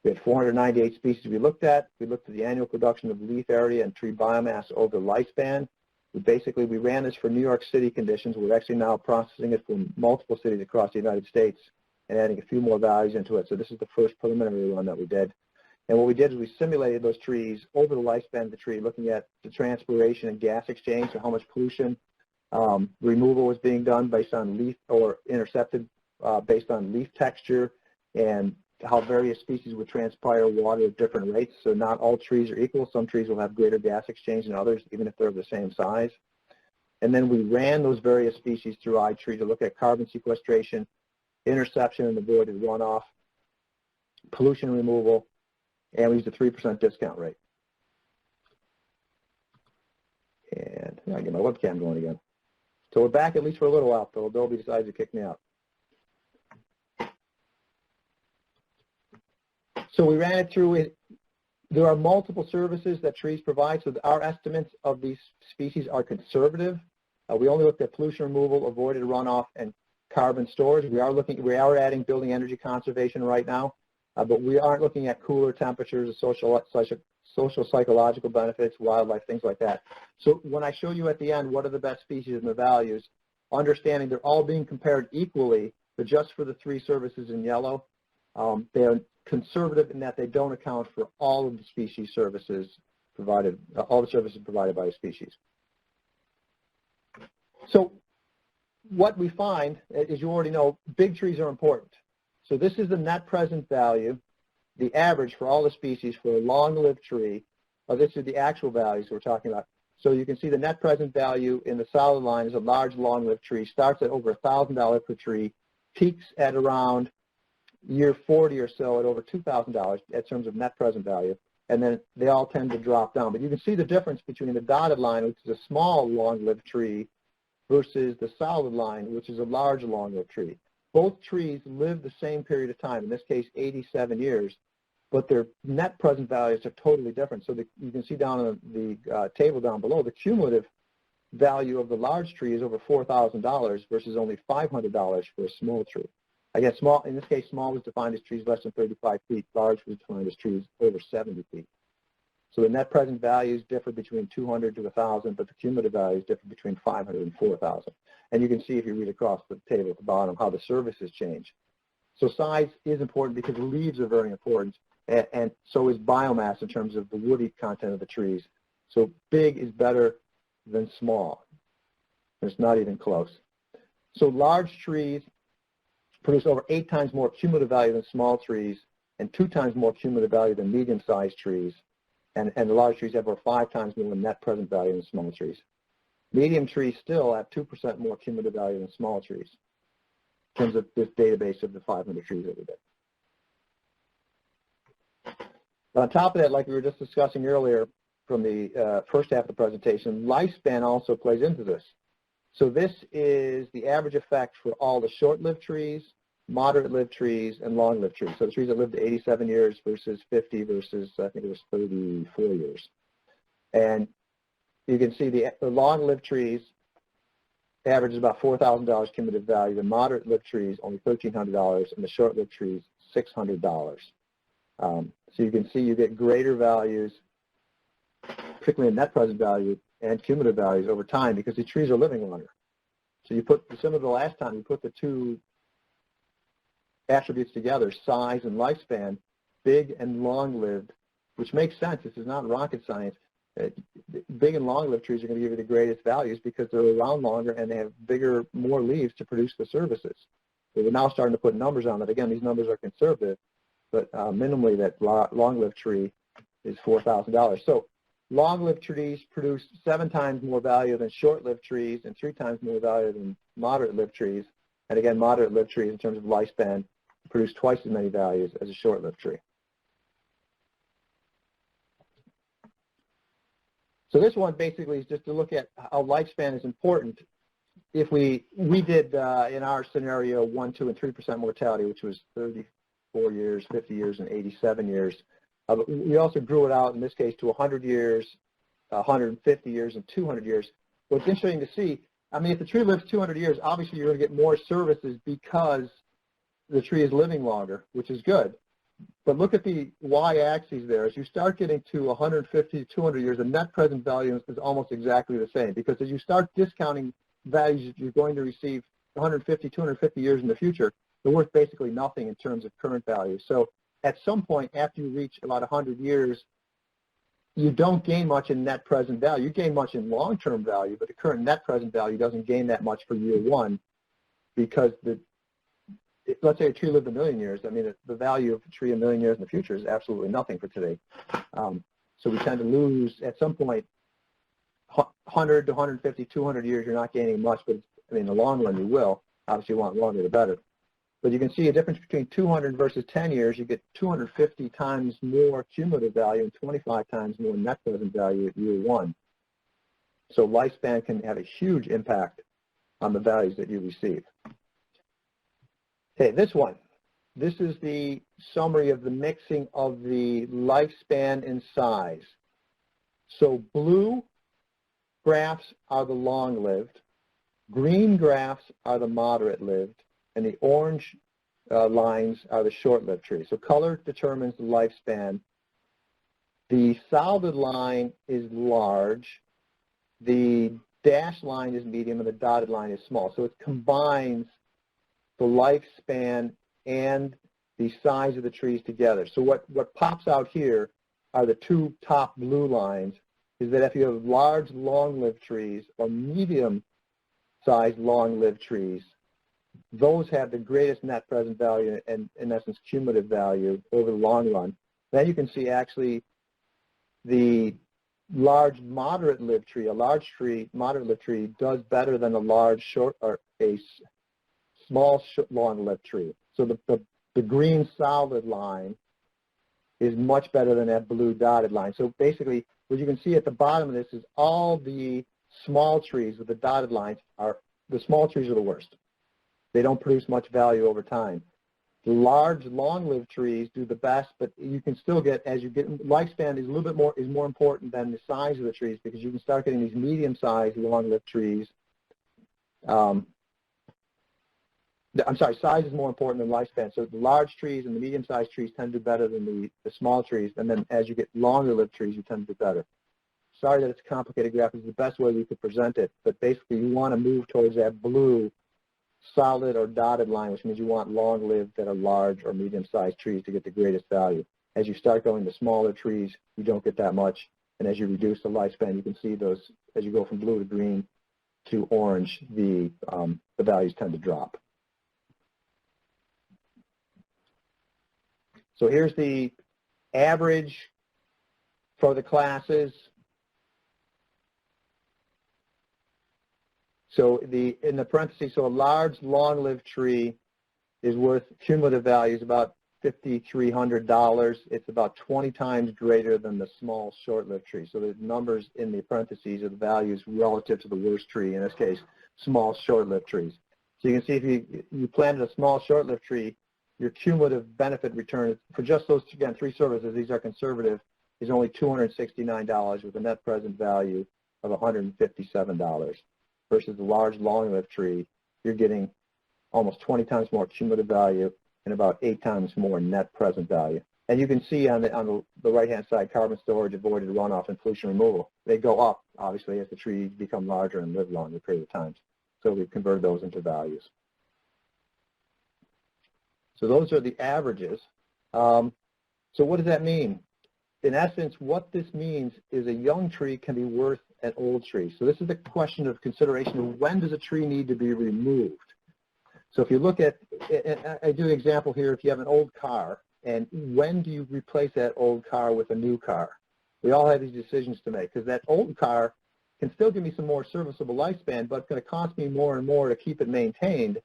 We had 498 species we looked at. We looked at the annual production of leaf area and tree biomass over the lifespan. We ran this for New York City conditions. We're actually now processing it for multiple cities across the United States and adding a few more values into it. So this is the first preliminary one that we did. And what we did is we simulated those trees over the lifespan of the tree, looking at the transpiration and gas exchange, so how much pollution removal was being done based on leaf, or intercepted based on leaf texture, and how various species would transpire water at different rates. So not all trees are equal. Some trees will have greater gas exchange than others, even if they're of the same size. And then we ran those various species through iTree to look at carbon sequestration, interception and avoided runoff, pollution removal, and we used a 3% discount rate. And I get my webcam going again. So we're back at least for a little while, till Adobe decides to kick me out. So we ran it through it. There are multiple services that trees provide, so our estimates of these species are conservative. We only looked at pollution removal, avoided runoff, and carbon storage. We are adding building energy conservation right now, but we aren't looking at cooler temperatures, social psychological benefits, wildlife, things like that. So when I show you at the end what are the best species and the values, understanding they're all being compared equally, but just for the three services in yellow, they are conservative in that they don't account for all of the species services provided, all the services provided by a species. So what we find, as you already know, big trees are important. So this is the net present value, the average for all the species for a long-lived tree. This is the actual values we're talking about. So you can see the net present value in the solid line is a large long-lived tree, starts at over $1,000 per tree, peaks at around year 40 or so at over $2,000 in terms of net present value, and then they all tend to drop down. But you can see the difference between the dotted line, which is a small long-lived tree, versus the solid line, which is a large long-lived tree. Both trees live the same period of time, in this case 87 years, but their net present values are totally different. So you can see down on the table down below, the cumulative value of the large tree is over $4,000 versus only $500 for a small tree. Again, small, in this case, small was defined as trees less than 35 feet. Large was defined as trees over 70 feet. So the net present values differ between 200 to 1,000, but the cumulative values differ between 500 and 4,000. And you can see if you read across the table at the bottom how the services change. So size is important because leaves are very important, and so is biomass in terms of the woody content of the trees. So big is better than small. It's not even close. So large trees produce over 8 times more cumulative value than small trees and 2 times more cumulative value than medium-sized trees. And the large trees have over 5 times more net present value than small trees. Medium trees still have 2% more cumulative value than small trees in terms of this database of the 500 trees that we did. On top of that, like we were just discussing earlier from the first half of the presentation, lifespan also plays into this. So this is the average effect for all the short-lived trees, moderate-lived trees, and long-lived trees. So the trees that lived 87 years versus 50 versus, I think it was 34 years. And you can see the long-lived trees average is about $4,000 cumulative value. The moderate-lived trees, only $1,300, and the short-lived trees, $600. So you can see you get greater values, particularly in net present value and cumulative values over time because the trees are living longer. So you put, similar to the last time, you put the two attributes together, size and lifespan, big and long-lived, which makes sense. This is not rocket science. Big and long-lived trees are going to give you the greatest values because they're around longer and they have bigger, more leaves to produce the services. So we're now starting to put numbers on it. Again, these numbers are conservative, but minimally that long-lived tree is $4,000. So long-lived trees produce 7 times more value than short-lived trees and 3 times more value than moderate-lived trees. And again, moderate-lived trees in terms of lifespan produce twice as many values as a short-lived tree. So this one basically is just to look at how lifespan is important. If we did in our scenario 1, 2, and 3% mortality, which was 34 years, 50 years, and 87 years. We also grew it out in this case to 100 years, 150 years, and 200 years. What's interesting to see, I mean, if the tree lives 200 years, obviously you're going to get more services because the tree is living longer, which is good. But look at the y-axis there. As you start getting to 150, 200 years, the net present value is almost exactly the same because as you start discounting values you're going to receive 150, 250 years in the future, they're worth basically nothing in terms of current value. So at some point after you reach about 100 years, you don't gain much in net present value. You gain much in long-term value, but the current net present value doesn't gain that much for year 1 because let's say a tree lived 1,000,000 years. I mean, the value of a tree 1,000,000 years in the future is absolutely nothing for today. So we tend to lose at some point 100 to 150, 200 years. You're not gaining much, but I mean, in the long run you will. Obviously, you want longer the better. But you can see a difference between 200 versus 10 years. You get 250 times more cumulative value and 25 times more net present value at year 1. So lifespan can have a huge impact on the values that you receive. Okay, this one. This is the summary of the mixing of the lifespan and size. So blue graphs are the long-lived, green graphs are the moderate-lived, and the orange lines are the short-lived trees. So color determines the lifespan. The solid line is large, the dashed line is medium, and the dotted line is small. So it combines the lifespan and the size of the trees together. So what pops out here are the two top blue lines, is that if you have large long-lived trees or medium-sized long-lived trees, those have the greatest net present value and, in essence, cumulative value over the long run. Then you can see actually the large moderate-lived tree, a large tree, moderate-lived tree, does better than a large short or a small long-lived tree. So the green solid line is much better than that blue dotted line. So basically, what you can see at the bottom of this is all the small trees with the dotted lines the small trees are the worst. They don't produce much value over time. The large, long-lived trees do the best, but you can still get, as you get, lifespan is a little bit more, is more important than the size of the trees, because you can start getting these medium-sized, long-lived trees. I'm sorry, size is more important than lifespan. So the large trees and the medium-sized trees tend to do better than the small trees, and then as you get longer-lived trees, you tend to do better. Sorry that it's a complicated graph. It's the best way we could present it, but basically you want to move towards that blue solid or dotted line, which means you want long-lived that are large or medium-sized trees to get the greatest value. As you start going to smaller trees, you don't get that much, and as you reduce the lifespan, you can see those, as you go from blue to green to orange, the values tend to drop. So here's the average for the classes. So in the parentheses, so a large, long-lived tree is worth cumulative values about $5,300. It's about 20 times greater than the small, short-lived tree. So the numbers in the parentheses are the values relative to the worst tree, in this case, small, short-lived trees. So you can see if you planted a small, short-lived tree, your cumulative benefit return for just those, again, 3 services, these are conservative, is only $269 with a net present value of $157. Versus the large, long-lived tree, you're getting almost 20 times more cumulative value and about 8 times more net present value. And you can see on the right-hand side, carbon storage, avoided runoff, and pollution removal. They go up, obviously, as the trees become larger and live longer period of time. So we've converted those into values. So those are the averages. So what does that mean? In essence, what this means is a young tree can be worth an old tree. So this is the question of consideration of when does a tree need to be removed. So if you look at, I do an example here, if you have an old car, and when do you replace that old car with a new car? We all have these decisions to make, because that old car can still give me some more serviceable lifespan, but it's going to cost me more and more to keep it maintained.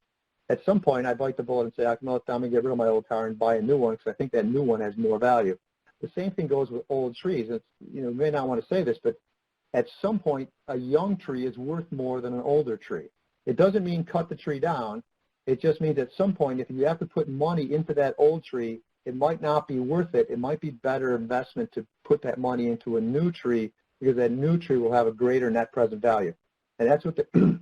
At some point, I bite the bullet and say, I'm going to get rid of my old car and buy a new one, because I think that new one has more value. The same thing goes with old trees. It's, you may not want to say this, but at some point, a young tree is worth more than an older tree. It doesn't mean cut the tree down. It just means at some point, if you have to put money into that old tree, it might not be worth it. It might be better investment to put that money into a new tree, because that new tree will have a greater net present value. And that's what the,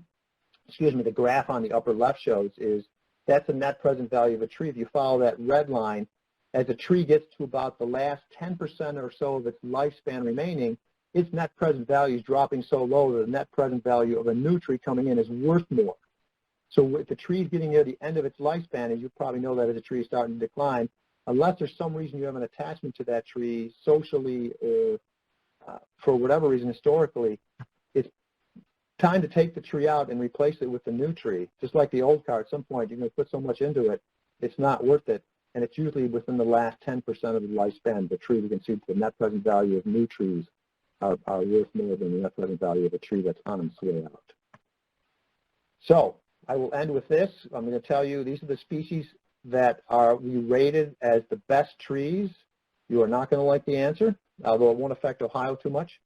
the graph on the upper left shows, is that's the net present value of a tree. If you follow that red line, as a tree gets to about the last 10% or so of its lifespan remaining, its net present value is dropping so low that the net present value of a new tree coming in is worth more. So if the tree is getting near the end of its lifespan, as you probably know that as a tree is starting to decline, unless there's some reason you have an attachment to that tree socially or for whatever reason historically, it's time to take the tree out and replace it with a new tree. Just like the old car, at some point you're going to put so much into it, it's not worth it. And it's usually within the last 10% of the lifespan. The tree, we can see the net present value of new trees are worth more than the net present value of a tree that's on its way out. So I will end with this. I'm going to tell you these are the species that we rated as the best trees. You are not going to like the answer, although it won't affect Ohio too much.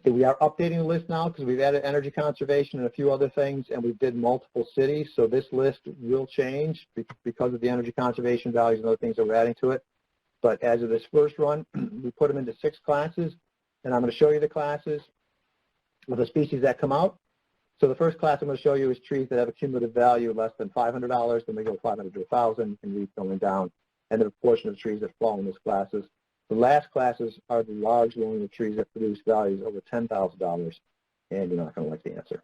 We are updating the list now because we've added energy conservation and a few other things, and we did multiple cities. So this list will change because of the energy conservation values and other things that we're adding to it. But as of this first run, we put them into 6 classes, and I'm going to show you the classes of the species that come out. So the first class I'm going to show you is trees that have a cumulative value less than $500. Then we go 500 to 1,000 and keep going down, and the proportion of trees that fall in those classes. The last classes are the large long-lived trees that produce values over $10,000, and you're not going to like the answer.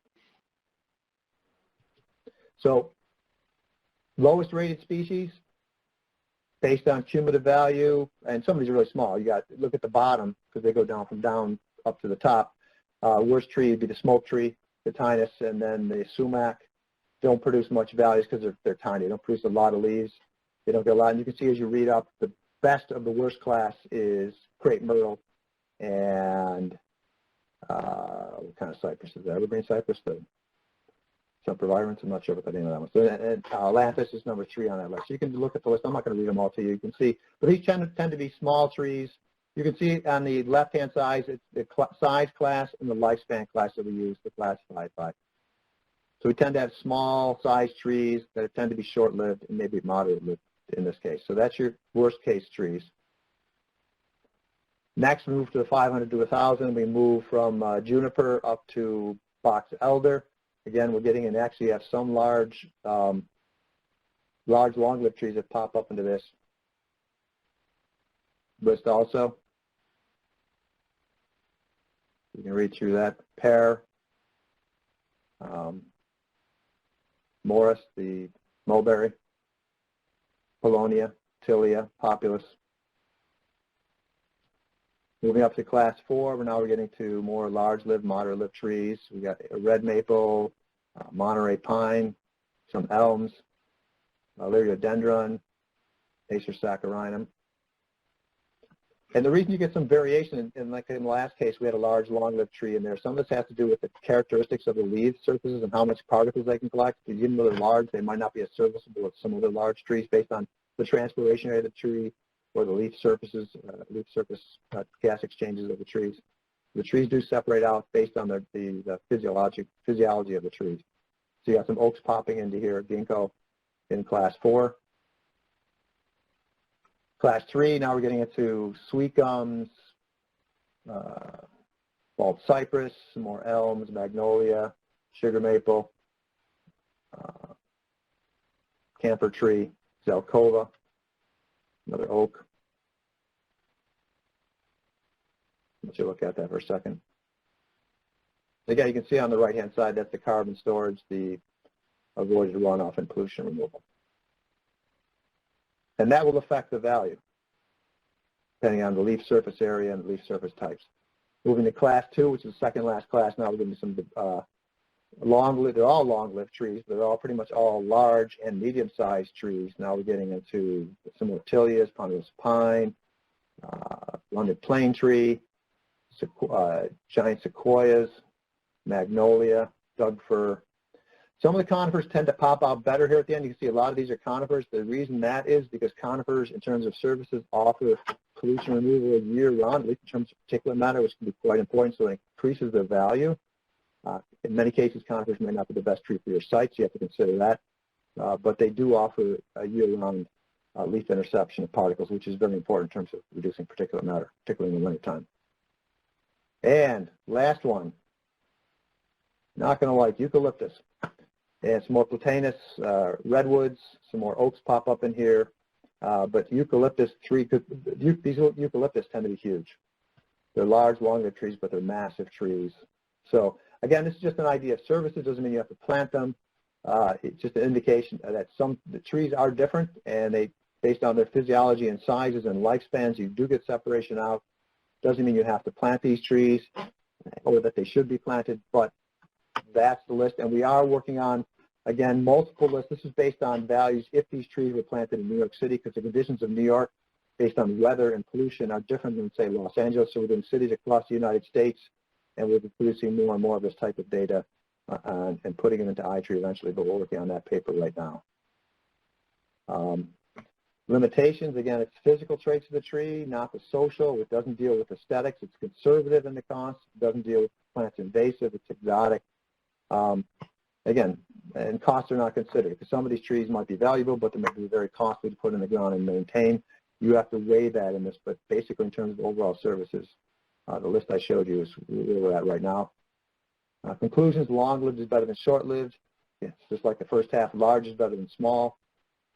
So lowest rated species based on cumulative value, and some of these are really small. You got look at the bottom because they go down from down up to the top. Worst tree would be the smoke tree, the tinus, and then the sumac. Don't produce much values because they're tiny. They don't produce a lot of leaves. They don't get a lot. And you can see as you read up, the best of the worst class is crepe myrtle and what kind of cypress is that? Evergreen cypress? Sempervirens, I'm not sure what the name of that one. So, and Lanthus is number 3 on that list. So you can look at the list. I'm not going to read them all to you. You can see, but these tend to be small trees. You can see on the left-hand side, it's the size class and the lifespan class that we use to classify by. So we tend to have small size trees that tend to be short-lived and maybe moderate-lived in this case. So that's your worst-case trees. Next, we move to the 500 to 1,000. We move from juniper up to box elder. Again, we're getting in, actually have some large long-lived trees that pop up into this list also. You can read through that. Pear, Morris, the mulberry, Polonia, Tilia, Populus. Moving up to class 4, we're getting to more large-lived, moderate-lived trees. We got red maple, Monterey pine, some elms, Liriodendron, Acer saccharinum. And the reason you get some variation, like in the last case, we had a large, long-lived tree in there. Some of this has to do with the characteristics of the leaf surfaces and how much particles they can collect. Because even though they're large, they might not be as serviceable as some other large trees based on the transpiration rate of the tree or the leaf surface gas exchanges of the trees. The trees do separate out based on the physiology of the trees. So you got some oaks popping into here, ginkgo in class 4. Class 3, now we're getting into sweet gums, bald cypress, some more elms, magnolia, sugar maple, camphor tree, zelkova, another oak. Let's look at that for a second. Again, you can see on the right-hand side, that's the carbon storage, the avoided runoff and pollution removal. And that will affect the value, depending on the leaf surface area and the leaf surface types. Moving to class 2, which is the second last class, now we're going to some long-lived, they're all long-lived trees, but they're all pretty much all large and medium-sized trees. Now we're getting into some more Tilias, ponderosa pine, London plane tree, giant sequoias, magnolia, Doug fir. Some of the conifers tend to pop out better here at the end. You can see a lot of these are conifers. The reason that is because conifers, in terms of services, offer pollution removal year-round, at least in terms of particulate matter, which can be quite important, so it increases their value. In many cases, conifers may not be the best tree for your site, so you have to consider that. But they do offer a year-round leaf interception of particles, which is very important in terms of reducing particulate matter, particularly in the wintertime. And last one, not going to like eucalyptus. And some more platanus, redwoods, some more oaks pop up in here. But eucalyptus these eucalyptus tend to be huge. They're large, long-lived trees, but they're massive trees. So again, this is just an idea of services. It doesn't mean you have to plant them. It's just an indication that the trees are different, and they, based on their physiology and sizes and lifespans, you do get separation out. Doesn't mean you have to plant these trees or that they should be planted, but that's the list. And we are working on, again, multiple lists. This is based on values if these trees were planted in New York City, because the conditions of New York, based on weather and pollution, are different than, say, Los Angeles. So we're doing cities across the United States, and we'll be producing more and more of this type of data and putting it into iTree eventually, but we're working on that paper right now. Limitations, again, it's physical traits of the tree, not the social. It doesn't deal with aesthetics. It's conservative in the cost. It doesn't deal with plants invasive. It's exotic. Again, and costs are not considered, because some of these trees might be valuable, but they might be very costly to put in the ground and maintain. You have to weigh that in this, but basically in terms of overall services, the list I showed you is where we're at right now. Conclusions, long-lived is better than short-lived. It's just like the first half, large is better than small.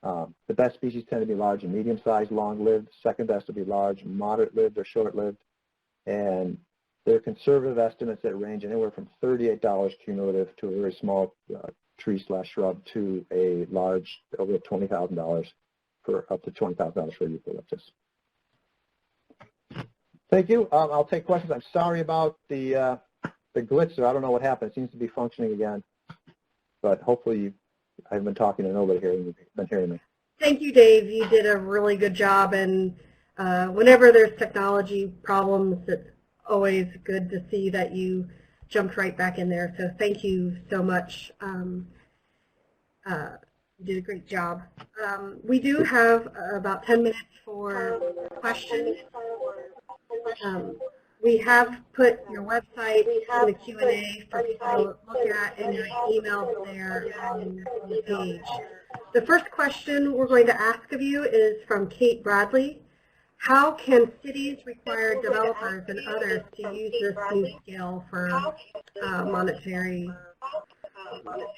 The best species tend to be large and medium-sized, long-lived. Second best will be large, moderate-lived, or short-lived. And they're conservative estimates that range anywhere from $38 cumulative to a very small tree/shrub to a large, over $20,000 for up to $20,000 for eucalyptus. Thank you. I'll take questions. I'm sorry about the glitch there. I don't know what happened. It seems to be functioning again, but hopefully I've been talking to nobody here and you've been hearing me. Thank you, Dave. You did a really good job, and whenever there's technology problems, it's always good to see that you jumped right back in there. So thank you so much. You did a great job. We do have about 10 minutes for questions. We have put your website in the Q&A for people to look at and your emails there on the page. The first question we're going to ask of you is from Kate Bradley. How can cities require developers and others to use this new scale for monetary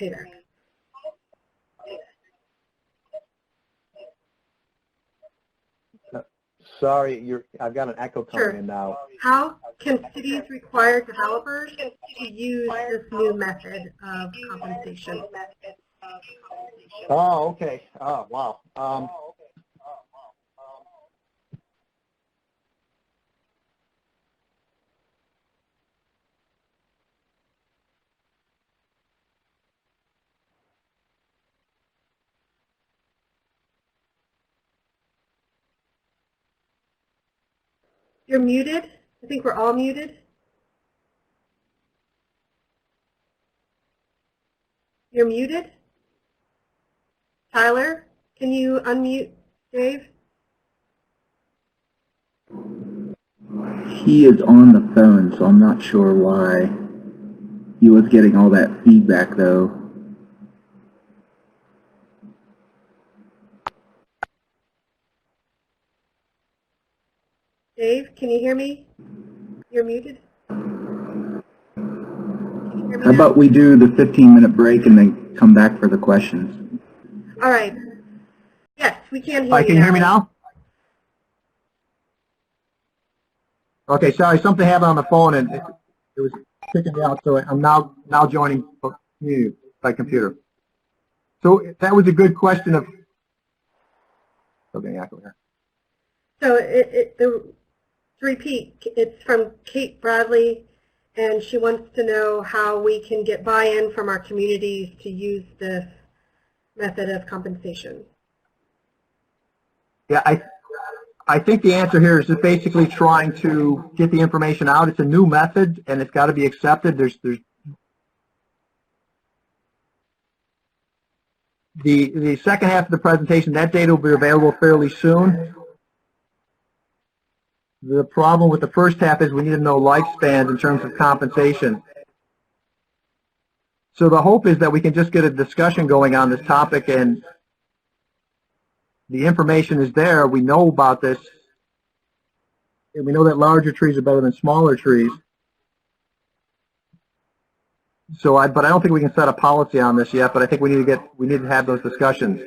payback? Sorry, I've got an echo coming Sure. in now. How can cities require developers to use this new method of compensation? Oh, okay. Oh, wow. You're muted. I think we're all muted. You're muted. Tyler, can you unmute Dave? He is on the phone, so I'm not sure why he was getting all that feedback, though. Dave, can you hear me? You're muted. How about we do the 15-minute break and then come back for the questions? All right. Yes, we can hear you. Hi, can you hear me now? Okay, sorry, something happened on the phone and it was kicking me out, so I'm now joining you by computer. So that was a good question of. Okay, echo here. So to repeat, it's from Kate Bradley, and she wants to know how we can get buy-in from our communities to use this method of compensation. Yeah, I think the answer here is just basically trying to get the information out. It's a new method, and it's got to be accepted. There's the second half of the presentation, that data will be available fairly soon. The problem with the first half is we need to know lifespans in terms of compensation. So the hope is that we can just get a discussion going on this topic, and the information is there. We know about this, and we know that larger trees are better than smaller trees. So but I don't think we can set a policy on this yet, but I think we need to have those discussions.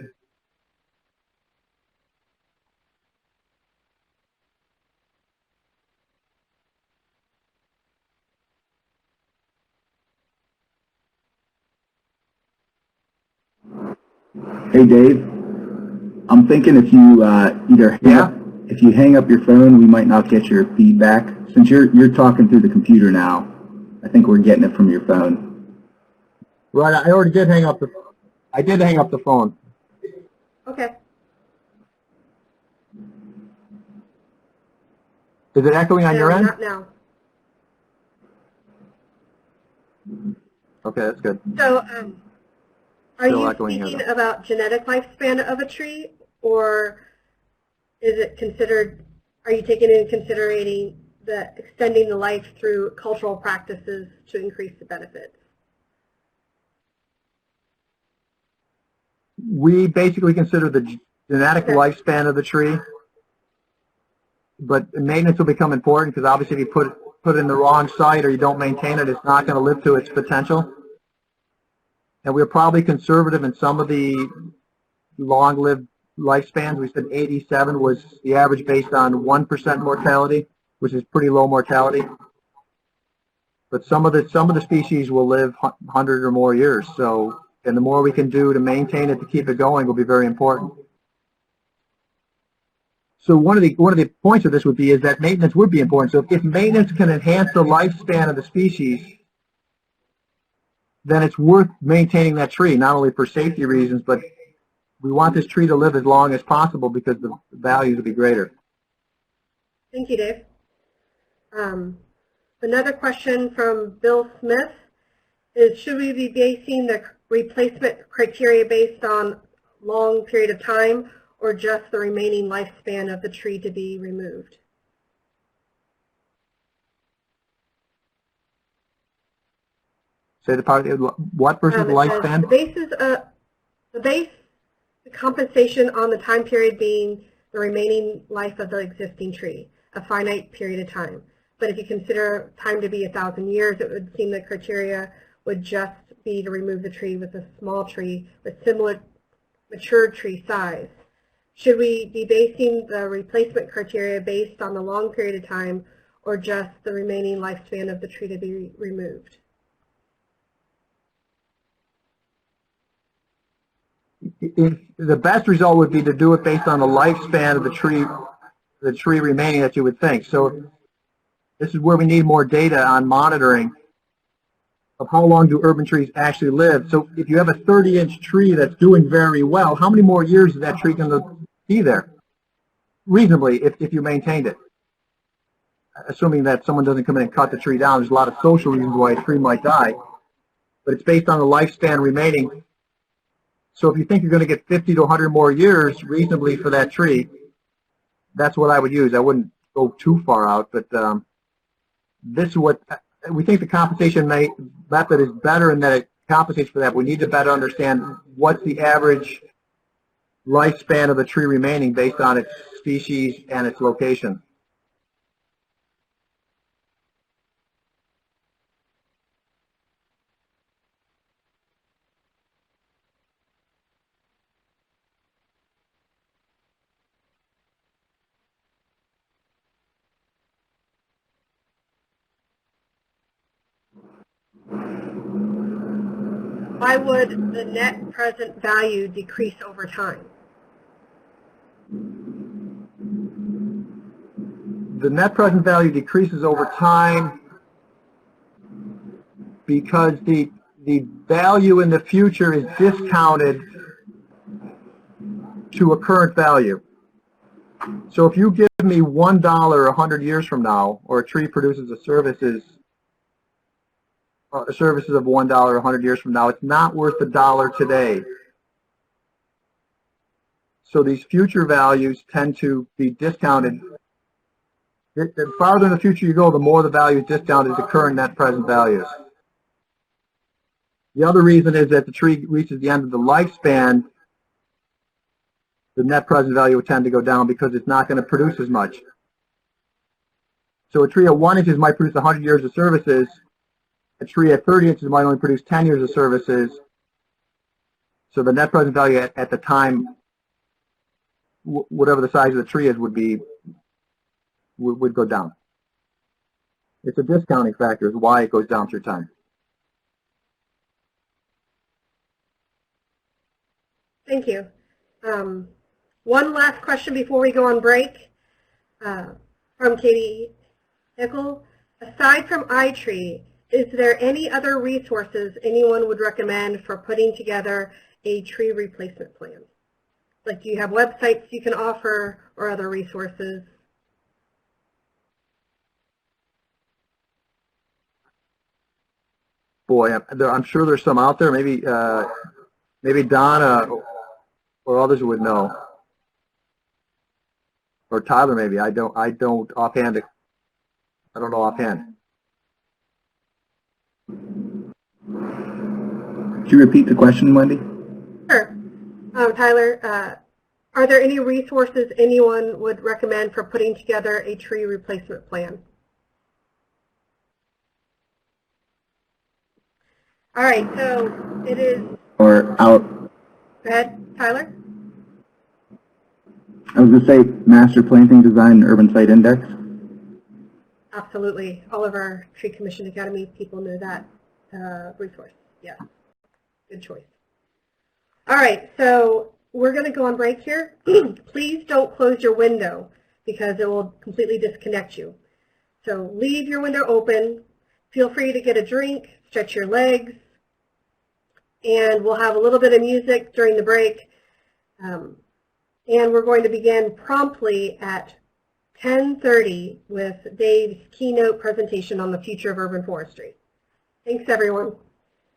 Hey, Dave. I'm thinking if you if you hang up your phone, we might not get your feedback. Since you're talking through the computer now, I think we're getting it from your phone. Right, I already did hang up the. I did hang up the phone. Okay. Is it echoing on your end? Not now. Okay, that's good. So, are Still you echoing here, speaking though. about genetic lifespan of a tree, or is it considered? Are you taking into consideration the extending the life through cultural practices to increase the benefits? We basically consider the genetic lifespan of the tree, but maintenance will become important because obviously if you put it in the wrong site or you don't maintain it, it's not going to live to its potential. And we're probably conservative in some of the long-lived lifespans. We said 87 was the average based on 1% mortality, which is pretty low mortality. But some of the species will live 100 or more years. So, and the more we can do to maintain it, to keep it going, will be very important. So one of the points of this would be is that maintenance would be important. So if maintenance can enhance the lifespan of the species, then it's worth maintaining that tree, not only for safety reasons, but we want this tree to live as long as possible because the values will be greater. Thank you, Dave. Another question from Bill Smith is, should we be basing the replacement criteria based on long period of time, or just the remaining lifespan of the tree to be removed? Say the part, what versus It says lifespan? the compensation on the time period being the remaining life of the existing tree, a finite period of time. But if you consider time to be 1,000 years, it would seem the criteria would just be to remove the tree with a small tree with similar mature tree size. Should we be basing the replacement criteria based on the long period of time, or just the remaining lifespan of the tree to be removed? The best result would be to do it based on the lifespan of the tree remaining that you would think. So this is where we need more data on monitoring of how long do urban trees actually live. So if you have a 30-inch tree that's doing very well, how many more years is that tree going to be there? Reasonably, if you maintained it. Assuming that someone doesn't come in and cut the tree down, there's a lot of social reasons why a tree might die. But it's based on the lifespan remaining. So if you think you're going to get 50 to 100 more years reasonably for that tree, that's what I would use. I wouldn't go too far out, but this is what we think the compensation method is better in that it compensates for that. We need to better understand what's the average lifespan of the tree remaining based on its species and its location. Why would the net present value decrease over time? The net present value decreases over time because the value in the future is discounted to a current value. So if you give me $1 100 years from now, or a tree produces the services of $1 100 years from now, it's not worth $1 today. So these future values tend to be discounted. The farther in the future you go, the more the value is discounted to current net present values. The other reason is that the tree reaches the end of the lifespan, the net present value will tend to go down because it's not going to produce as much. So a tree at 1 inches might produce 100 years of services. A tree at 30 inches might only produce 10 years of services. So the net present value at the time, whatever the size of the tree is, would go down. It's a discounting factor is why it goes down through time. Thank you. One last question before we go on break from Katie Hickel. Aside from iTree, is there any other resources anyone would recommend for putting together a tree replacement plan? Like, do you have websites you can offer or other resources? Boy, I'm sure there's some out there. Maybe Donna or others would know, or Tyler maybe. I don't offhand. I don't know offhand. Could you repeat the question, Wendy? Sure. Tyler, are there any resources anyone would recommend for putting together a tree replacement plan? All right, so it is... Or out? Go ahead, Tyler. I was going to say Master Planting Design and Urban Site Index. Absolutely. All of our Tree Commission Academy people know that resource. Yeah, good choice. All right, so we're going to go on break here. Please don't close your window because it will completely disconnect you. So leave your window open. Feel free to get a drink, stretch your legs, and we'll have a little bit of music during the break. And we're going to begin promptly at 10:30 with Dave's keynote presentation on the future of urban forestry. Thanks, everyone.